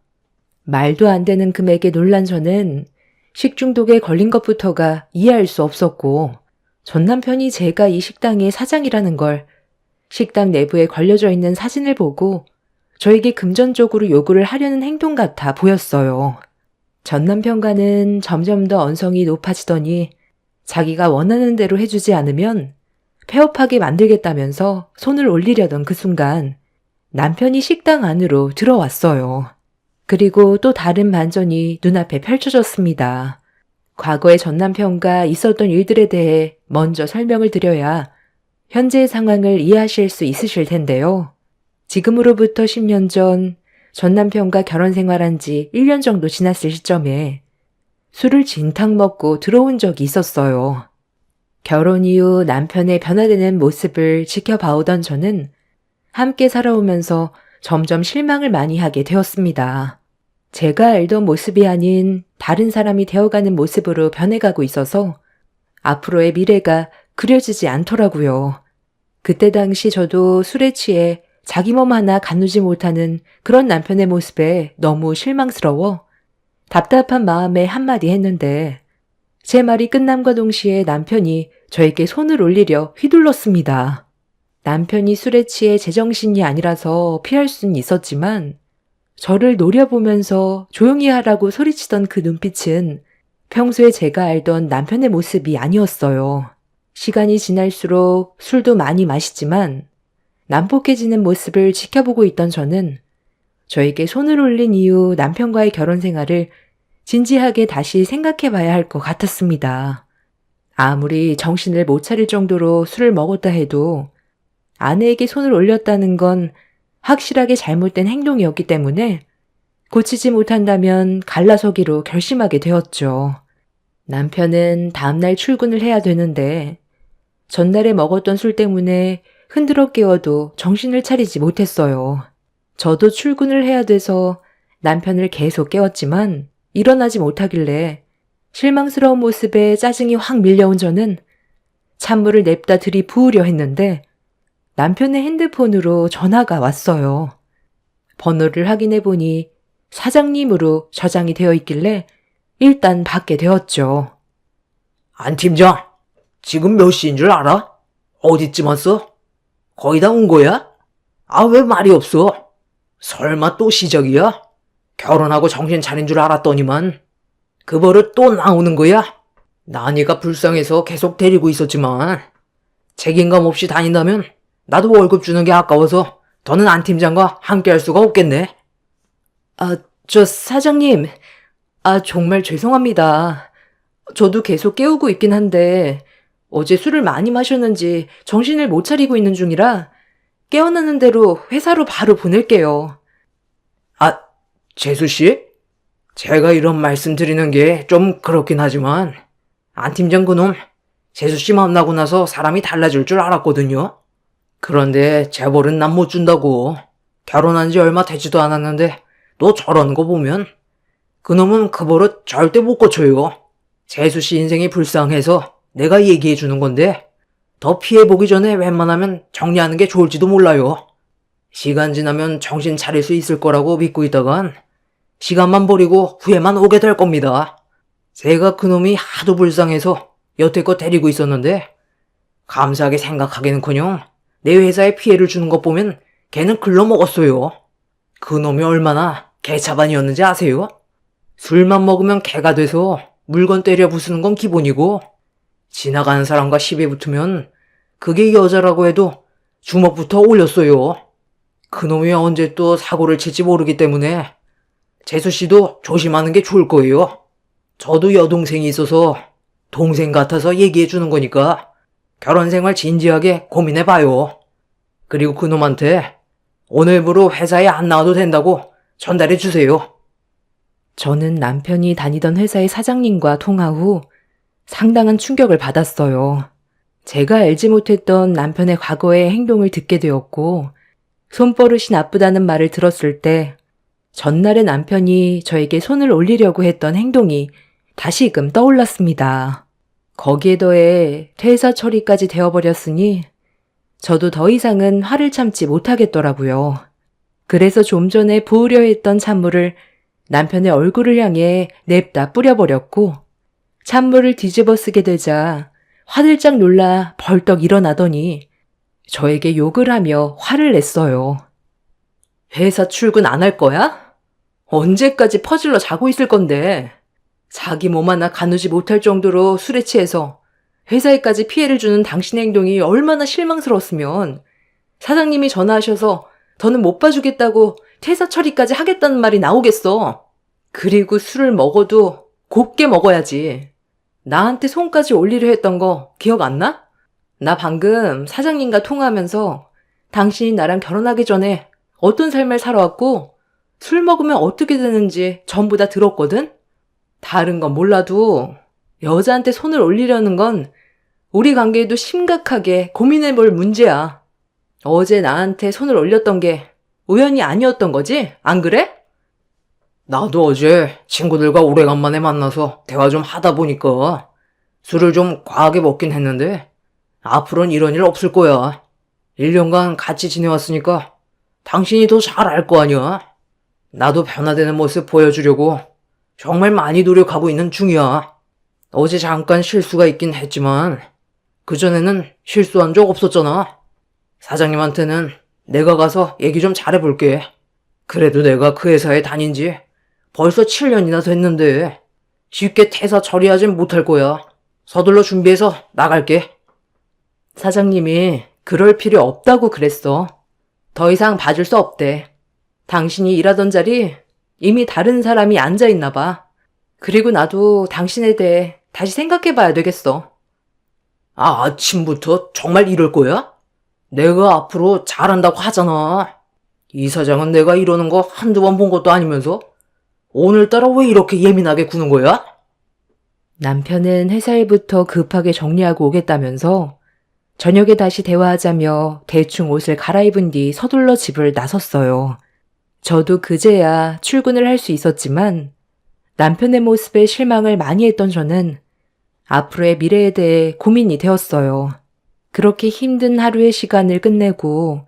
[SPEAKER 2] 말도 안 되는 금액에 놀란 저는 식중독에 걸린 것부터가 이해할 수 없었고 전 남편이 제가 이 식당의 사장이라는 걸 식당 내부에 걸려져 있는 사진을 보고 저에게 금전적으로 요구를 하려는 행동 같아 보였어요. 전 남편과는 점점 더 언성이 높아지더니 자기가 원하는 대로 해주지 않으면 폐업하게 만들겠다면서 손을 올리려던 그 순간 남편이 식당 안으로 들어왔어요. 그리고 또 다른 반전이 눈앞에 펼쳐졌습니다. 과거의 전 남편과 있었던 일들에 대해 먼저 설명을 드려야 현재의 상황을 이해하실 수 있으실 텐데요. 지금으로부터 10년 전 남편과 결혼 생활한 지 1년 정도 지났을 시점에 술을 진탕 먹고 들어온 적이 있었어요. 결혼 이후 남편의 변화되는 모습을 지켜봐오던 저는 함께 살아오면서 점점 실망을 많이 하게 되었습니다. 제가 알던 모습이 아닌 다른 사람이 되어가는 모습으로 변해가고 있어서 앞으로의 미래가 그려지지 않더라고요. 그때 당시 저도 술에 취해 자기 몸 하나 가누지 못하는 그런 남편의 모습에 너무 실망스러워 답답한 마음에 한마디 했는데 제 말이 끝남과 동시에 남편이 저에게 손을 올리려 휘둘렀습니다. 남편이 술에 취해 제정신이 아니라서 피할 수는 있었지만 저를 노려보면서 조용히 하라고 소리치던 그 눈빛은 평소에 제가 알던 남편의 모습이 아니었어요. 시간이 지날수록 술도 많이 마시지만 난폭해지는 모습을 지켜보고 있던 저는 저에게 손을 올린 이후 남편과의 결혼 생활을 진지하게 다시 생각해 봐야 할 것 같았습니다. 아무리 정신을 못 차릴 정도로 술을 먹었다 해도 아내에게 손을 올렸다는 건 확실하게 잘못된 행동이었기 때문에 고치지 못한다면 갈라서기로 결심하게 되었죠. 남편은 다음날 출근을 해야 되는데 전날에 먹었던 술 때문에 흔들어 깨워도 정신을 차리지 못했어요. 저도 출근을 해야 돼서 남편을 계속 깨웠지만 일어나지 못하길래 실망스러운 모습에 짜증이 확 밀려온 저는 찬물을 냅다 들이부으려 했는데 남편의 핸드폰으로 전화가 왔어요. 번호를 확인해 보니 사장님으로 저장이 되어 있길래 일단 받게 되었죠.
[SPEAKER 3] 안 팀장, 지금 몇 시인 줄 알아? 어디쯤 왔어? 거의 다 온 거야? 아, 왜 말이 없어? 설마 또 시작이야? 결혼하고 정신 차린 줄 알았더니만 그 버릇 또 나오는 거야? 나니가 불쌍해서 계속 데리고 있었지만 책임감 없이 다닌다면 나도 월급 주는 게 아까워서 더는 안 팀장과 함께 할 수가 없겠네.
[SPEAKER 2] 저 사장님, 정말 죄송합니다. 저도 계속 깨우고 있긴 한데 어제 술을 많이 마셨는지 정신을 못 차리고 있는 중이라 깨어나는 대로 회사로 바로 보낼게요.
[SPEAKER 3] 재수씨? 제가 이런 말씀 드리는 게 좀 그렇긴 하지만 안 팀장 그놈 재수씨 만나고 나서 사람이 달라질 줄 알았거든요. 그런데 재벌은 난 못 준다고. 결혼한 지 얼마 되지도 않았는데 또 저런 거 보면 그놈은 그 버릇 절대 못 고쳐요. 재수씨 인생이 불쌍해서 내가 얘기해 주는 건데 더 피해보기 전에 웬만하면 정리하는 게 좋을지도 몰라요. 시간 지나면 정신 차릴 수 있을 거라고 믿고 있다간 시간만 버리고 후회만 오게 될 겁니다. 제가 그놈이 하도 불쌍해서 여태껏 데리고 있었는데 감사하게 생각하기는커녕 내 회사에 피해를 주는 것 보면 걔는 글러먹었어요. 그놈이 얼마나 개차반이었는지 아세요? 술만 먹으면 개가 돼서 물건 때려 부수는 건 기본이고 지나가는 사람과 시비 붙으면 그게 여자라고 해도 주먹부터 올렸어요. 그놈이 언제 또 사고를 칠지 모르기 때문에 재수씨도 조심하는 게 좋을 거예요. 저도 여동생이 있어서 동생 같아서 얘기해 주는 거니까 결혼 생활 진지하게 고민해봐요. 그리고 그놈한테 오늘부로 회사에 안 나와도 된다고 전달해 주세요.
[SPEAKER 2] 저는 남편이 다니던 회사의 사장님과 통화 후 상당한 충격을 받았어요. 제가 알지 못했던 남편의 과거의 행동을 듣게 되었고 손버릇이 나쁘다는 말을 들었을 때 전날의 남편이 저에게 손을 올리려고 했던 행동이 다시금 떠올랐습니다. 거기에 더해 퇴사 처리까지 되어버렸으니 저도 더 이상은 화를 참지 못하겠더라고요. 그래서 좀 전에 부으려 했던 찬물을 남편의 얼굴을 향해 냅다 뿌려버렸고 찬물을 뒤집어 쓰게 되자 화들짝 놀라 벌떡 일어나더니 저에게 욕을 하며 화를 냈어요.
[SPEAKER 1] 회사 출근 안 할 거야? 언제까지 퍼질러 자고 있을 건데. 자기 몸 하나 가누지 못할 정도로 술에 취해서 회사에까지 피해를 주는 당신의 행동이 얼마나 실망스러웠으면 사장님이 전화하셔서 더는 못 봐주겠다고 퇴사 처리까지 하겠다는 말이 나오겠어. 그리고 술을 먹어도 곱게 먹어야지. 나한테 손까지 올리려 했던 거 기억 안 나? 나 방금 사장님과 통화하면서 당신이 나랑 결혼하기 전에 어떤 삶을 살아왔고 술 먹으면 어떻게 되는지 전부 다 들었거든? 다른 건 몰라도 여자한테 손을 올리려는 건 우리 관계에도 심각하게 고민해볼 문제야. 어제 나한테 손을 올렸던 게 우연이 아니었던 거지? 안 그래?
[SPEAKER 3] 나도 어제 친구들과 오래간만에 만나서 대화 좀 하다 보니까 술을 좀 과하게 먹긴 했는데 앞으로는 이런 일 없을 거야. 1년간 같이 지내왔으니까 당신이 더 잘 알 거 아니야. 나도 변화되는 모습 보여주려고 정말 많이 노력하고 있는 중이야. 어제 잠깐 실수가 있긴 했지만 그전에는 실수한 적 없었잖아. 사장님한테는 내가 가서 얘기 좀 잘해볼게. 그래도 내가 그 회사에 다닌 지 벌써 7년이나 됐는데 쉽게 퇴사 처리하진 못할 거야. 서둘러 준비해서 나갈게.
[SPEAKER 1] 사장님이 그럴 필요 없다고 그랬어. 더 이상 봐줄 수 없대. 당신이 일하던 자리 이미 다른 사람이 앉아있나 봐. 그리고 나도 당신에 대해 다시 생각해봐야 되겠어.
[SPEAKER 3] 아, 아침부터 정말 이럴 거야? 내가 앞으로 잘한다고 하잖아. 이 사장은 내가 이러는 거 한두 번 본 것도 아니면서 오늘따라 왜 이렇게 예민하게 구는 거야?
[SPEAKER 2] 남편은 회사 일부터 급하게 정리하고 오겠다면서 저녁에 다시 대화하자며 대충 옷을 갈아입은 뒤 서둘러 집을 나섰어요. 저도 그제야 출근을 할 수 있었지만 남편의 모습에 실망을 많이 했던 저는 앞으로의 미래에 대해 고민이 되었어요. 그렇게 힘든 하루의 시간을 끝내고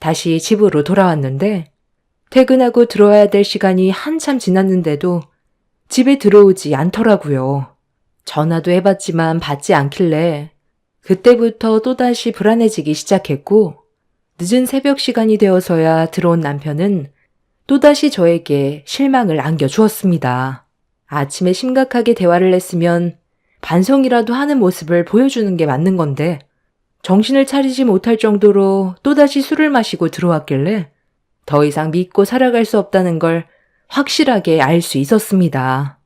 [SPEAKER 2] 다시 집으로 돌아왔는데 퇴근하고 들어와야 될 시간이 한참 지났는데도 집에 들어오지 않더라고요. 전화도 해봤지만 받지 않길래 그때부터 또다시 불안해지기 시작했고 늦은 새벽 시간이 되어서야 들어온 남편은 또다시 저에게 실망을 안겨주었습니다. 아침에 심각하게 대화를 했으면 반성이라도 하는 모습을 보여주는 게 맞는 건데 정신을 차리지 못할 정도로 또다시 술을 마시고 들어왔길래 더 이상 믿고 살아갈 수 없다는 걸 확실하게 알 수 있었습니다.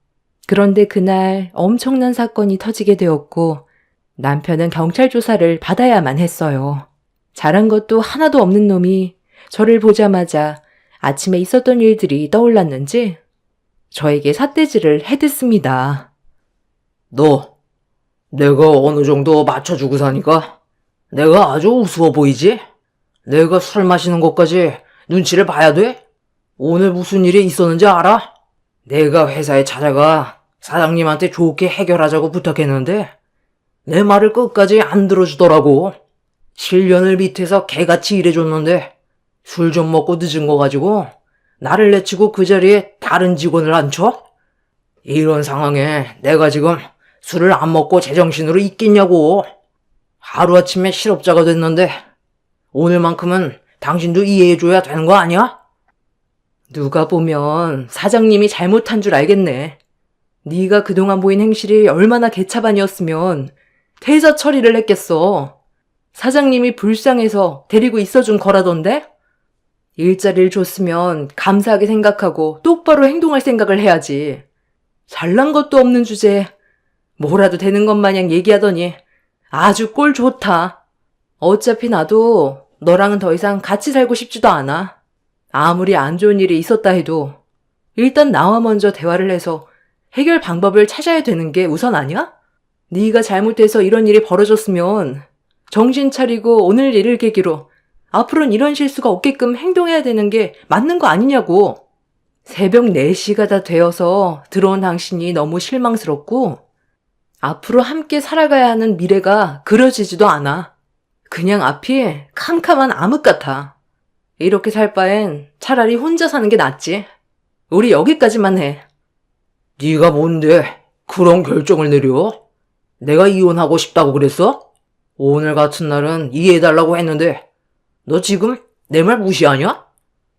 [SPEAKER 2] 그런데 그날 엄청난 사건이 터지게 되었고 남편은 경찰 조사를 받아야만 했어요. 잘한 것도 하나도 없는 놈이 저를 보자마자 아침에 있었던 일들이 떠올랐는지 저에게 삿대질을 해댔습니다.
[SPEAKER 3] 너, 내가 어느 정도 맞춰주고 사니까 내가 아주 우스워 보이지? 내가 술 마시는 것까지 눈치를 봐야 돼? 오늘 무슨 일이 있었는지 알아? 내가 회사에 찾아가 사장님한테 좋게 해결하자고 부탁했는데 내 말을 끝까지 안 들어주더라고. 7년을 밑에서 개같이 일해줬는데 술 좀 먹고 늦은 거 가지고 나를 내치고 그 자리에 다른 직원을 앉혀? 이런 상황에 내가 지금 술을 안 먹고 제정신으로 있겠냐고. 하루아침에 실업자가 됐는데 오늘만큼은 당신도 이해해줘야 되는 거 아니야?
[SPEAKER 1] 누가 보면 사장님이 잘못한 줄 알겠네. 네가 그동안 보인 행실이 얼마나 개차반이었으면 퇴사 처리를 했겠어. 사장님이 불쌍해서 데리고 있어준 거라던데? 일자리를 줬으면 감사하게 생각하고 똑바로 행동할 생각을 해야지. 잘난 것도 없는 주제에 뭐라도 되는 것 마냥 얘기하더니 아주 꼴 좋다. 어차피 나도 너랑은 더 이상 같이 살고 싶지도 않아. 아무리 안 좋은 일이 있었다 해도 일단 나와 먼저 대화를 해서 해결 방법을 찾아야 되는 게 우선 아니야? 네가 잘못해서 이런 일이 벌어졌으면 정신 차리고 오늘 일을 계기로 앞으로는 이런 실수가 없게끔 행동해야 되는 게 맞는 거 아니냐고. 새벽 4시가 다 되어서 들어온 당신이 너무 실망스럽고 앞으로 함께 살아가야 하는 미래가 그려지지도 않아. 그냥 앞이 캄캄한 암흑 같아. 이렇게 살 바엔 차라리 혼자 사는 게 낫지. 우리 여기까지만 해.
[SPEAKER 3] 네가 뭔데 그런 결정을 내려? 내가 이혼하고 싶다고 그랬어? 오늘 같은 날은 이해해달라고 했는데 너 지금 내 말 무시하냐?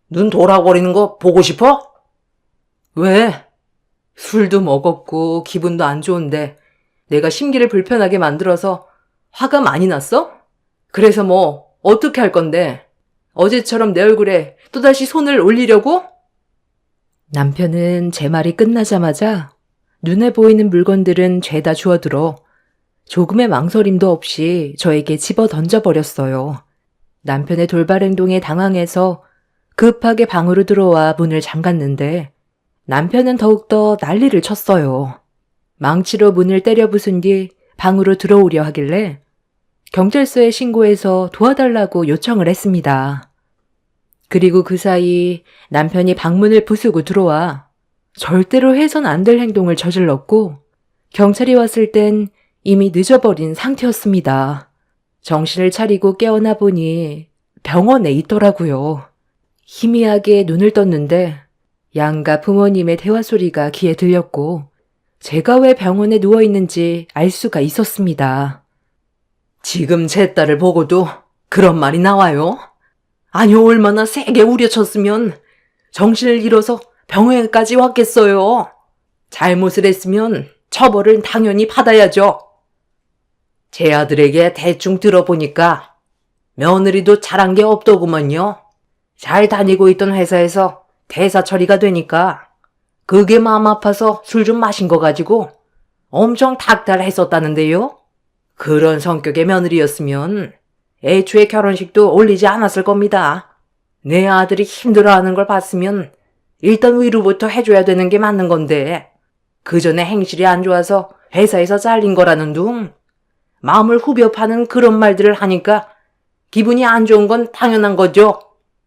[SPEAKER 3] 눈 돌아버리는 거 보고 싶어?
[SPEAKER 1] 왜? 술도 먹었고 기분도 안 좋은데 내가 심기를 불편하게 만들어서 화가 많이 났어? 그래서 뭐 어떻게 할 건데? 어제처럼 내 얼굴에 또다시 손을 올리려고?
[SPEAKER 2] 남편은 제 말이 끝나자마자 눈에 보이는 물건들은 죄다 주워들어 조금의 망설임도 없이 저에게 집어 던져버렸어요. 남편의 돌발 행동에 당황해서 급하게 방으로 들어와 문을 잠갔는데 남편은 더욱더 난리를 쳤어요. 망치로 문을 때려 부순 뒤 방으로 들어오려 하길래 경찰서에 신고해서 도와달라고 요청을 했습니다. 그리고 그 사이 남편이 방문을 부수고 들어와 절대로 해선 안 될 행동을 저질렀고 경찰이 왔을 땐 이미 늦어버린 상태였습니다. 정신을 차리고 깨어나 보니 병원에 있더라고요. 희미하게 눈을 떴는데 양가 부모님의 대화 소리가 귀에 들렸고 제가 왜 병원에 누워있는지 알 수가 있었습니다.
[SPEAKER 1] 지금 제 딸을 보고도 그런 말이 나와요? 아니 얼마나 세게 우려쳤으면 정신을 잃어서 병원까지 왔겠어요. 잘못을 했으면 처벌은 당연히 받아야죠. 제 아들에게 대충 들어보니까 며느리도 잘한 게 없더구먼요. 잘 다니고 있던 회사에서 대사 처리가 되니까 그게 마음 아파서 술 좀 마신 거 가지고 엄청 닥달했었다는데요. 그런 성격의 며느리였으면 애초에 결혼식도 올리지 않았을 겁니다. 내 아들이 힘들어하는 걸 봤으면 일단 위로부터 해줘야 되는 게 맞는 건데 그 전에 행실이 안 좋아서 회사에서 잘린 거라는 둥 마음을 후벼 파는 그런 말들을 하니까 기분이 안 좋은 건 당연한 거죠.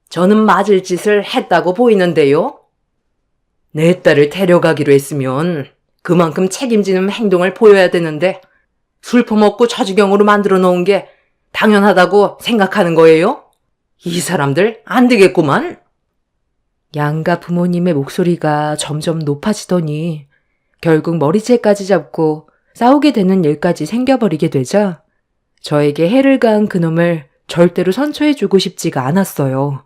[SPEAKER 1] 저는 맞을 짓을 했다고 보이는데요. 내 딸을 데려가기로 했으면 그만큼 책임지는 행동을 보여야 되는데 술 퍼먹고 저지경으로 만들어 놓은 게 당연하다고 생각하는 거예요? 이 사람들 안 되겠구만.
[SPEAKER 2] 양가 부모님의 목소리가 점점 높아지더니 결국 머리채까지 잡고 싸우게 되는 일까지 생겨버리게 되자 저에게 해를 가한 그놈을 절대로 선처해주고 싶지가 않았어요.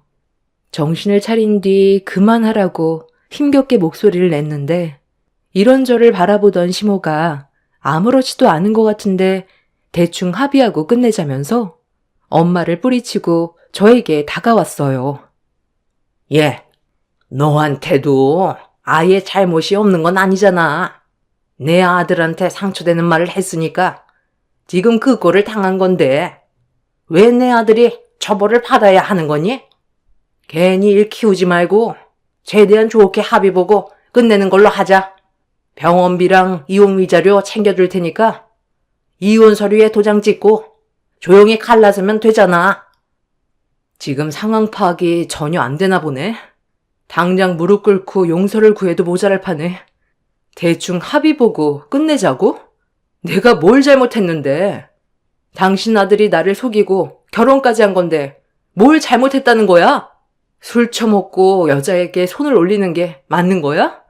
[SPEAKER 2] 정신을 차린 뒤 그만하라고 힘겹게 목소리를 냈는데 이런저를 바라보던 시모가 아무렇지도 않은 것 같은데 대충 합의하고 끝내자면서 엄마를 뿌리치고 저에게 다가왔어요.
[SPEAKER 1] 예, 너한테도 아예 잘못이 없는 건 아니잖아. 내 아들한테 상처되는 말을 했으니까 지금 그 꼴을 당한 건데 왜 내 아들이 처벌을 받아야 하는 거니? 괜히 일 키우지 말고 최대한 좋게 합의 보고 끝내는 걸로 하자. 병원비랑 이혼 위자료 챙겨줄 테니까 이혼 서류에 도장 찍고 조용히 갈라서면 되잖아. 지금 상황 파악이 전혀 안 되나 보네. 당장 무릎 꿇고 용서를 구해도 모자랄 판에 대충 합의 보고 끝내자고? 내가 뭘 잘못했는데? 당신 아들이 나를 속이고 결혼까지 한 건데 뭘 잘못했다는 거야? 술 처먹고 여자에게 손을 올리는 게 맞는 거야?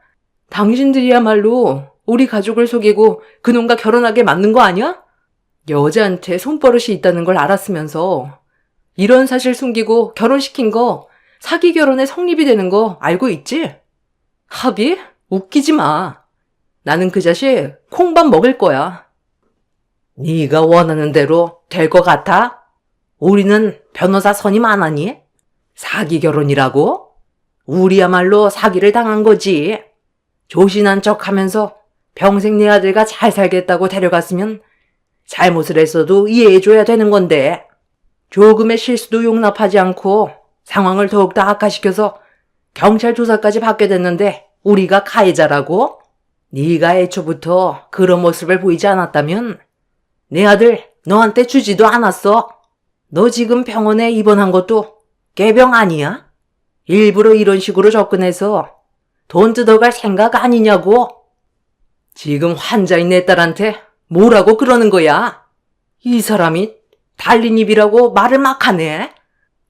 [SPEAKER 1] 당신들이야말로 우리 가족을 속이고 그놈과 결혼하게 만든 거 아니야? 여자한테 손버릇이 있다는 걸 알았으면서 이런 사실 숨기고 결혼시킨 거 사기 결혼에 성립이 되는 거 알고 있지? 합의? 웃기지 마. 나는 그 자식 콩밥 먹을 거야. 네가 원하는 대로 될 것 같아? 우리는 변호사 선임 안 하니? 사기 결혼이라고? 우리야말로 사기를 당한 거지. 조신한 척하면서 평생 내 아들과 잘 살겠다고 데려갔으면 잘못을 했어도 이해해줘야 되는 건데 조금의 실수도 용납하지 않고 상황을 더욱더 악화시켜서 경찰 조사까지 받게 됐는데 우리가 가해자라고? 네가 애초부터 그런 모습을 보이지 않았다면 내 아들 너한테 주지도 않았어. 너 지금 병원에 입원한 것도 꾀병 아니야? 일부러 이런 식으로 접근해서 돈 뜯어갈 생각 아니냐고? 지금 환자인 내 딸한테 뭐라고 그러는 거야? 이 사람이 달린 입이라고 말을 막 하네.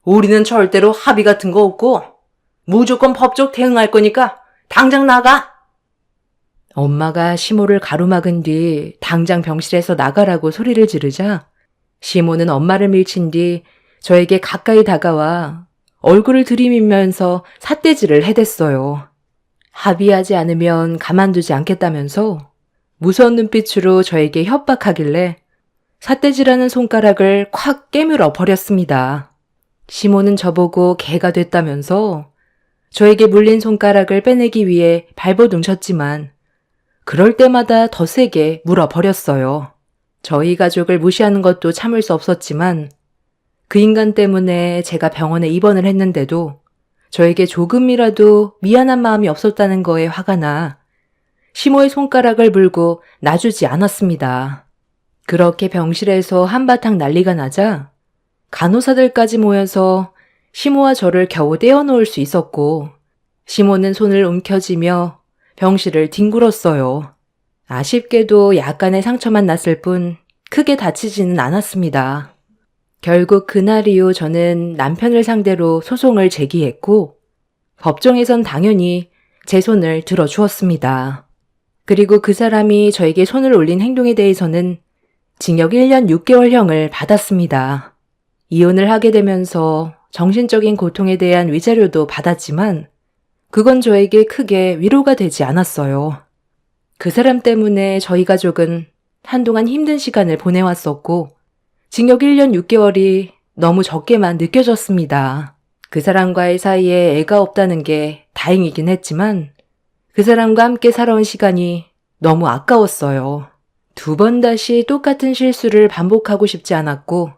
[SPEAKER 1] 우리는 절대로 합의 같은 거 없고 무조건 법적 대응할 거니까 당장 나가.
[SPEAKER 2] 엄마가 시모를 가로막은 뒤 당장 병실에서 나가라고 소리를 지르자 시모는 엄마를 밀친 뒤 저에게 가까이 다가와 얼굴을 들이밀면서 삿대질을 해댔어요. 합의하지 않으면 가만두지 않겠다면서 무서운 눈빛으로 저에게 협박하길래 삿대질하는 손가락을 콱 깨물어 버렸습니다. 시모는 저보고 개가 됐다면서 저에게 물린 손가락을 빼내기 위해 발버둥쳤지만 그럴 때마다 더 세게 물어버렸어요. 저희 가족을 무시하는 것도 참을 수 없었지만 그 인간 때문에 제가 병원에 입원을 했는데도 저에게 조금이라도 미안한 마음이 없었다는 거에 화가 나 시모의 손가락을 물고 놔주지 않았습니다. 그렇게 병실에서 한바탕 난리가 나자 간호사들까지 모여서 시모와 저를 겨우 떼어놓을 수 있었고 시모는 손을 움켜쥐며 병실을 뒹굴었어요. 아쉽게도 약간의 상처만 났을 뿐 크게 다치지는 않았습니다. 결국 그날 이후 저는 남편을 상대로 소송을 제기했고 법정에선 당연히 제 손을 들어주었습니다. 그리고 그 사람이 저에게 손을 올린 행동에 대해서는 징역 1년 6개월형을 받았습니다. 이혼을 하게 되면서 정신적인 고통에 대한 위자료도 받았지만 그건 저에게 크게 위로가 되지 않았어요. 그 사람 때문에 저희 가족은 한동안 힘든 시간을 보내왔었고, 징역 1년 6개월이 너무 적게만 느껴졌습니다. 그 사람과의 사이에 애가 없다는 게 다행이긴 했지만, 그 사람과 함께 살아온 시간이 너무 아까웠어요. 2번 다시 똑같은 실수를 반복하고 싶지 않았고,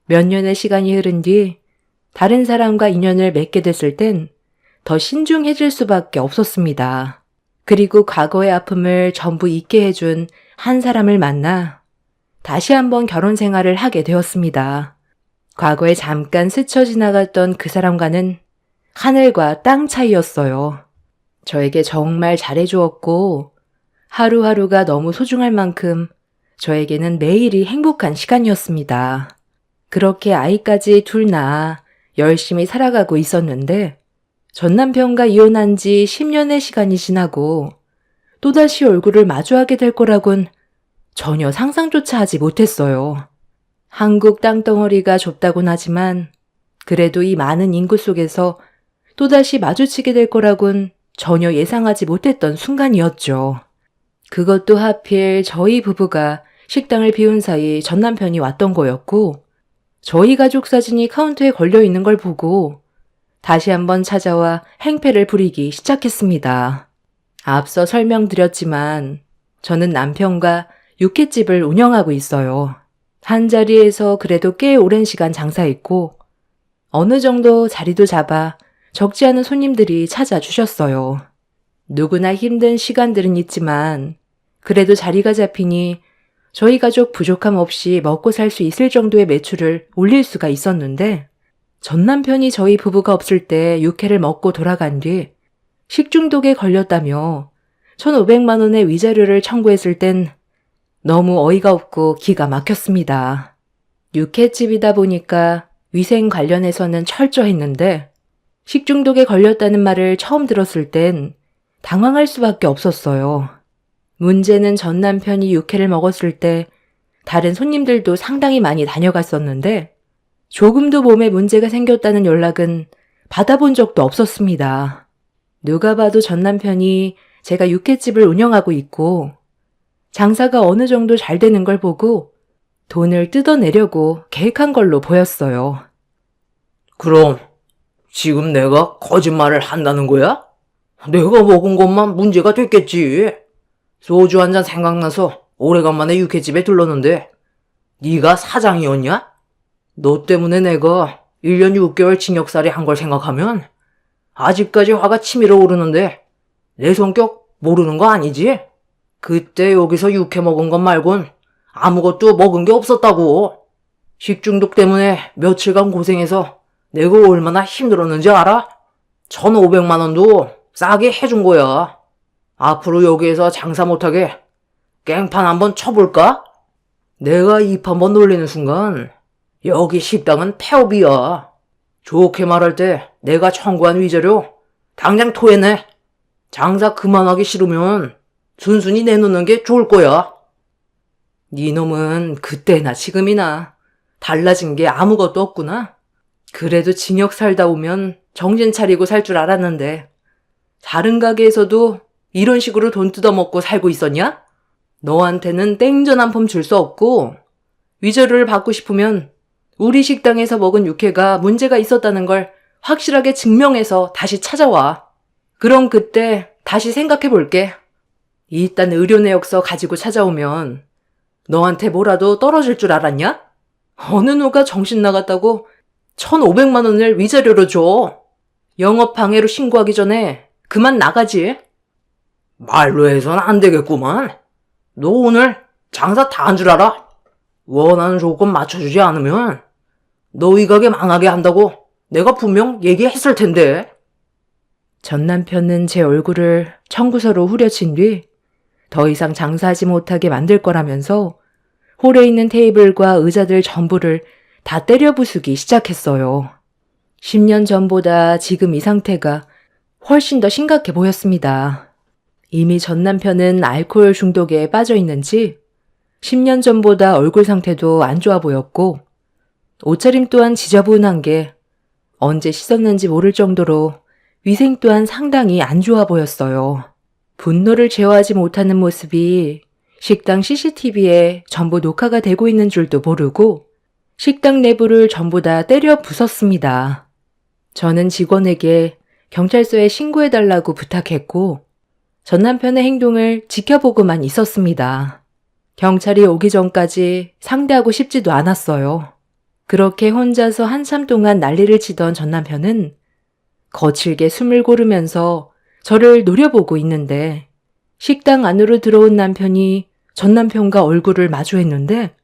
[SPEAKER 2] 몇 년의 시간이 흐른 뒤 다른 사람과 인연을 맺게 됐을 땐 더 신중해질 수밖에 없었습니다. 그리고 과거의 아픔을 전부 잊게 해준 한 사람을 만나 다시 한번 결혼 생활을 하게 되었습니다. 과거에 잠깐 스쳐 지나갔던 그 사람과는 하늘과 땅 차이였어요. 저에게 정말 잘해주었고 하루하루가 너무 소중할 만큼 저에게는 매일이 행복한 시간이었습니다. 그렇게 아이까지 둘 낳아 열심히 살아가고 있었는데 전 남편과 이혼한 지 10년의 시간이 지나고 또다시 얼굴을 마주하게 될 거라곤 전혀 상상조차 하지 못했어요. 한국 땅덩어리가 좁다곤 하지만 그래도 이 많은 인구 속에서 또다시 마주치게 될 거라곤 전혀 예상하지 못했던 순간이었죠. 그것도 하필 저희 부부가 식당을 비운 사이 전 남편이 왔던 거였고 저희 가족 사진이 카운터에 걸려 있는 걸 보고 다시 한번 찾아와 행패를 부리기 시작했습니다. 앞서 설명드렸지만 저는 남편과 육회집을 운영하고 있어요. 한 자리에서 그래도 꽤 오랜 시간 장사했고 어느 정도 자리도 잡아 적지 않은 손님들이 찾아주셨어요. 누구나 힘든 시간들은 있지만 그래도 자리가 잡히니 저희 가족 부족함 없이 먹고 살 수 있을 정도의 매출을 올릴 수가 있었는데 전 남편이 저희 부부가 없을 때 육회를 먹고 돌아간 뒤 식중독에 걸렸다며 1,500만 원의 위자료를 청구했을 땐 너무 어이가 없고 기가 막혔습니다. 육회집이다 보니까 위생 관련해서는 철저했는데 식중독에 걸렸다는 말을 처음 들었을 땐 당황할 수밖에 없었어요. 문제는 전 남편이 육회를 먹었을 때 다른 손님들도 상당히 많이 다녀갔었는데 조금도 몸에 문제가 생겼다는 연락은 받아본 적도 없었습니다. 누가 봐도 전 남편이 제가 육회집을 운영하고 있고 장사가 어느 정도 잘 되는 걸 보고 돈을 뜯어내려고 계획한 걸로 보였어요.
[SPEAKER 3] 그럼 지금 내가 거짓말을 한다는 거야? 내가 먹은 것만 문제가 됐겠지. 소주 한 잔 생각나서 오래간만에 육회집에 들렀는데 네가 사장이었냐? 너 때문에 내가 1년 6개월 징역살이 한 걸 생각하면 아직까지 화가 치밀어 오르는데 내 성격 모르는 거 아니지? 그때 여기서 육회 먹은 것 말곤 아무것도 먹은 게 없었다고. 식중독 때문에 며칠간 고생해서 내가 얼마나 힘들었는지 알아? 1,500만 원도 싸게 해준 거야. 앞으로 여기에서 장사 못하게 깽판 한번 쳐볼까? 내가 입 한번 놀리는 순간 여기 식당은 폐업이야. 좋게 말할 때 내가 청구한 위자료 당장 토해내. 장사 그만하기 싫으면 순순히 내놓는 게 좋을 거야. 네 놈은 그때나 지금이나 달라진 게 아무것도 없구나. 그래도 징역 살다 오면 정신 차리고 살 줄 알았는데 다른 가게에서도 이런 식으로 돈 뜯어먹고 살고 있었냐? 너한테는 땡전 한 푼 줄 수 없고 위자료를 받고 싶으면 우리 식당에서 먹은 육회가 문제가 있었다는 걸 확실하게 증명해서 다시 찾아와. 그럼 그때 다시 생각해 볼게. 이딴 의료 내역서 가지고 찾아오면 너한테 뭐라도 떨어질 줄 알았냐? 어느 누가 정신 나갔다고 1,500만 원을 위자료로 줘. 영업 방해로 신고하기 전에 그만 나가지. 말로 해선 안 되겠구만. 너 오늘 장사 다 한 줄 알아? 원하는 조건 맞춰주지 않으면 너희 가게 망하게 한다고 내가 분명 얘기했을 텐데.
[SPEAKER 2] 전 남편은 제 얼굴을 청구서로 후려친 뒤 더 이상 장사하지 못하게 만들 거라면서 홀에 있는 테이블과 의자들 전부를 다 때려 부수기 시작했어요. 10년 전보다 지금 이 상태가 훨씬 더 심각해 보였습니다. 이미 전 남편은 알코올 중독에 빠져 있는지 10년 전보다 얼굴 상태도 안 좋아 보였고 옷차림 또한 지저분한 게 언제 씻었는지 모를 정도로 위생 또한 상당히 안 좋아 보였어요. 분노를 제어하지 못하는 모습이 식당 CCTV에 전부 녹화가 되고 있는 줄도 모르고 식당 내부를 전부 다 때려 부쉈습니다. 저는 직원에게 경찰서에 신고해달라고 부탁했고 전 남편의 행동을 지켜보고만 있었습니다. 경찰이 오기 전까지 상대하고 싶지도 않았어요. 그렇게 혼자서 한참 동안 난리를 치던 전 남편은 거칠게 숨을 고르면서 저를 노려보고 있는데 식당 안으로 들어온 남편이 전 남편과 얼굴을 마주했는데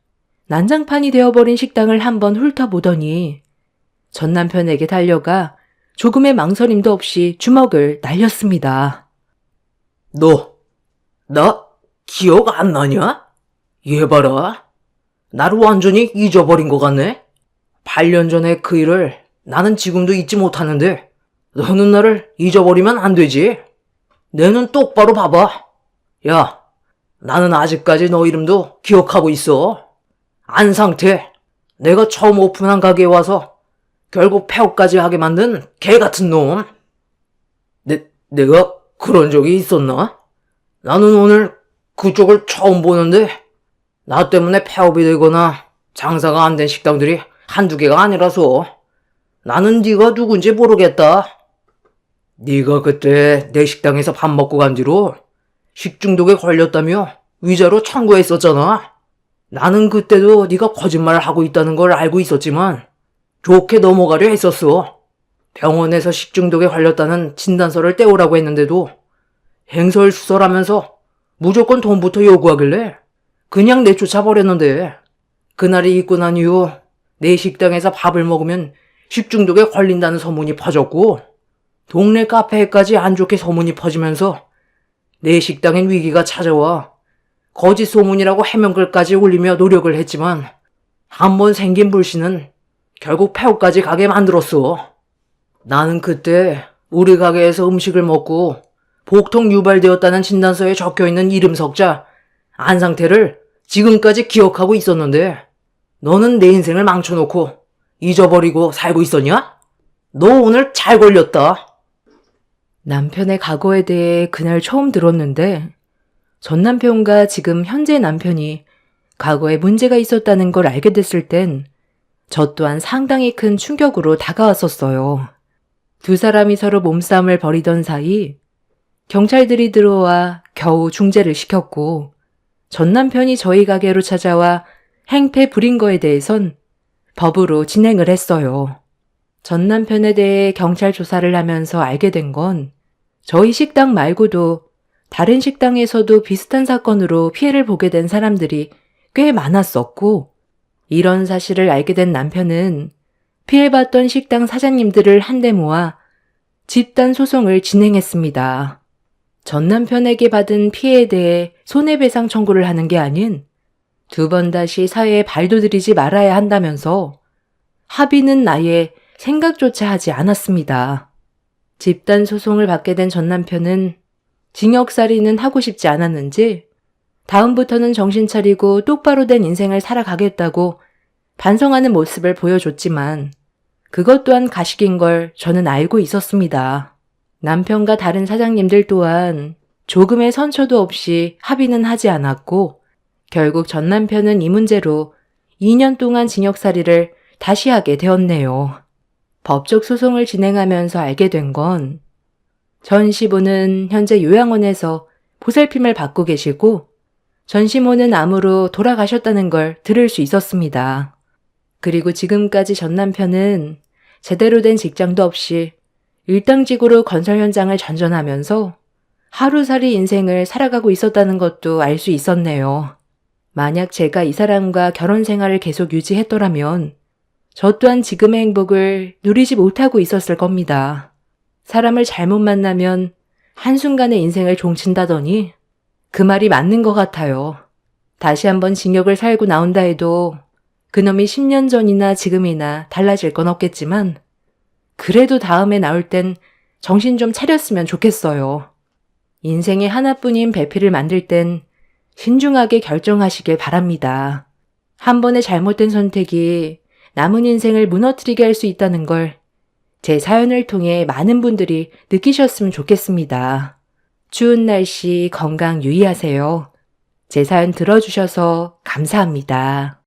[SPEAKER 2] 난장판이 되어버린 식당을 한번 훑어보더니 전 남편에게 달려가 조금의 망설임도 없이 주먹을 날렸습니다.
[SPEAKER 3] 너, 나 기억 안 나냐? 얘 봐라. 나를 완전히 잊어버린 것 같네? 8년 전에 그 일을 나는 지금도 잊지 못하는데 너는 나를 잊어버리면 안 되지. 내 눈 똑바로 봐봐. 야, 나는 아직까지 너 이름도 기억하고 있어. 안상태. 내가 처음 오픈한 가게에 와서 결국 폐업까지 하게 만든 개 같은 놈. 내가 그런 적이 있었나? 나는 오늘 그쪽을 처음 보는데 나 때문에 폐업이 되거나 장사가 안 된 식당들이 한두 개가 아니라서 나는 네가 누군지 모르겠다. 네가 그때 내 식당에서 밥 먹고 간 뒤로 식중독에 걸렸다며 위자료 청구했었잖아. 나는 그때도 네가 거짓말을 하고 있다는 걸 알고 있었지만 좋게 넘어가려 했었어. 병원에서 식중독에 걸렸다는 진단서를 떼오라고 했는데도 행설수설하면서 무조건 돈부터 요구하길래 그냥 내쫓아버렸는데 그날이 있고 난 이후 내 식당에서 밥을 먹으면 식중독에 걸린다는 소문이 퍼졌고 동네 카페에까지 안 좋게 소문이 퍼지면서 내 식당엔 위기가 찾아와 거짓 소문이라고 해명글까지 올리며 노력을 했지만 한번 생긴 불씨는 결국 폐업까지 가게 만들었어. 나는 그때 우리 가게에서 음식을 먹고 복통 유발되었다는 진단서에 적혀있는 이름 석자 안상태를 지금까지 기억하고 있었는데 너는 내 인생을 망쳐놓고 잊어버리고 살고 있었냐? 너 오늘 잘 걸렸다.
[SPEAKER 2] 남편의 과거에 대해 그날 처음 들었는데 전 남편과 지금 현재 남편이 과거에 문제가 있었다는 걸 알게 됐을 땐 저 또한 상당히 큰 충격으로 다가왔었어요. 두 사람이 서로 몸싸움을 벌이던 사이 경찰들이 들어와 겨우 중재를 시켰고 전 남편이 저희 가게로 찾아와 행패 부린 거에 대해선 법으로 진행을 했어요. 전 남편에 대해 경찰 조사를 하면서 알게 된 건 저희 식당 말고도 다른 식당에서도 비슷한 사건으로 피해를 보게 된 사람들이 꽤 많았었고 이런 사실을 알게 된 남편은 피해받던 식당 사장님들을 한데 모아 집단 소송을 진행했습니다. 전 남편에게 받은 피해에 대해 손해배상 청구를 하는 게 아닌 두 번 다시 사회에 발도 들이지 말아야 한다면서 합의는 아예 생각조차 하지 않았습니다. 집단 소송을 받게 된 전 남편은 징역살이는 하고 싶지 않았는지 다음부터는 정신 차리고 똑바로 된 인생을 살아가겠다고 반성하는 모습을 보여줬지만 그것 또한 가식인 걸 저는 알고 있었습니다. 남편과 다른 사장님들 또한 조금의 선처도 없이 합의는 하지 않았고 결국 전 남편은 이 문제로 2년 동안 징역살이를 다시 하게 되었네요. 법적 소송을 진행하면서 알게 된 건 전 시부는 현재 요양원에서 보살핌을 받고 계시고 전 시모는 암으로 돌아가셨다는 걸 들을 수 있었습니다. 그리고 지금까지 전 남편은 제대로 된 직장도 없이 일당직으로 건설 현장을 전전하면서 하루살이 인생을 살아가고 있었다는 것도 알 수 있었네요. 만약 제가 이 사람과 결혼 생활을 계속 유지했더라면 저 또한 지금의 행복을 누리지 못하고 있었을 겁니다. 사람을 잘못 만나면 한순간에 인생을 종친다더니 그 말이 맞는 것 같아요. 다시 한번 징역을 살고 나온다 해도 그놈이 10년 전이나 지금이나 달라질 건 없겠지만 그래도 다음에 나올 땐 정신 좀 차렸으면 좋겠어요. 인생에 하나뿐인 배필을 만들 땐 신중하게 결정하시길 바랍니다. 한 번의 잘못된 선택이 남은 인생을 무너뜨리게 할 수 있다는 걸 제 사연을 통해 많은 분들이 느끼셨으면 좋겠습니다. 추운 날씨 건강 유의하세요. 제 사연 들어주셔서 감사합니다.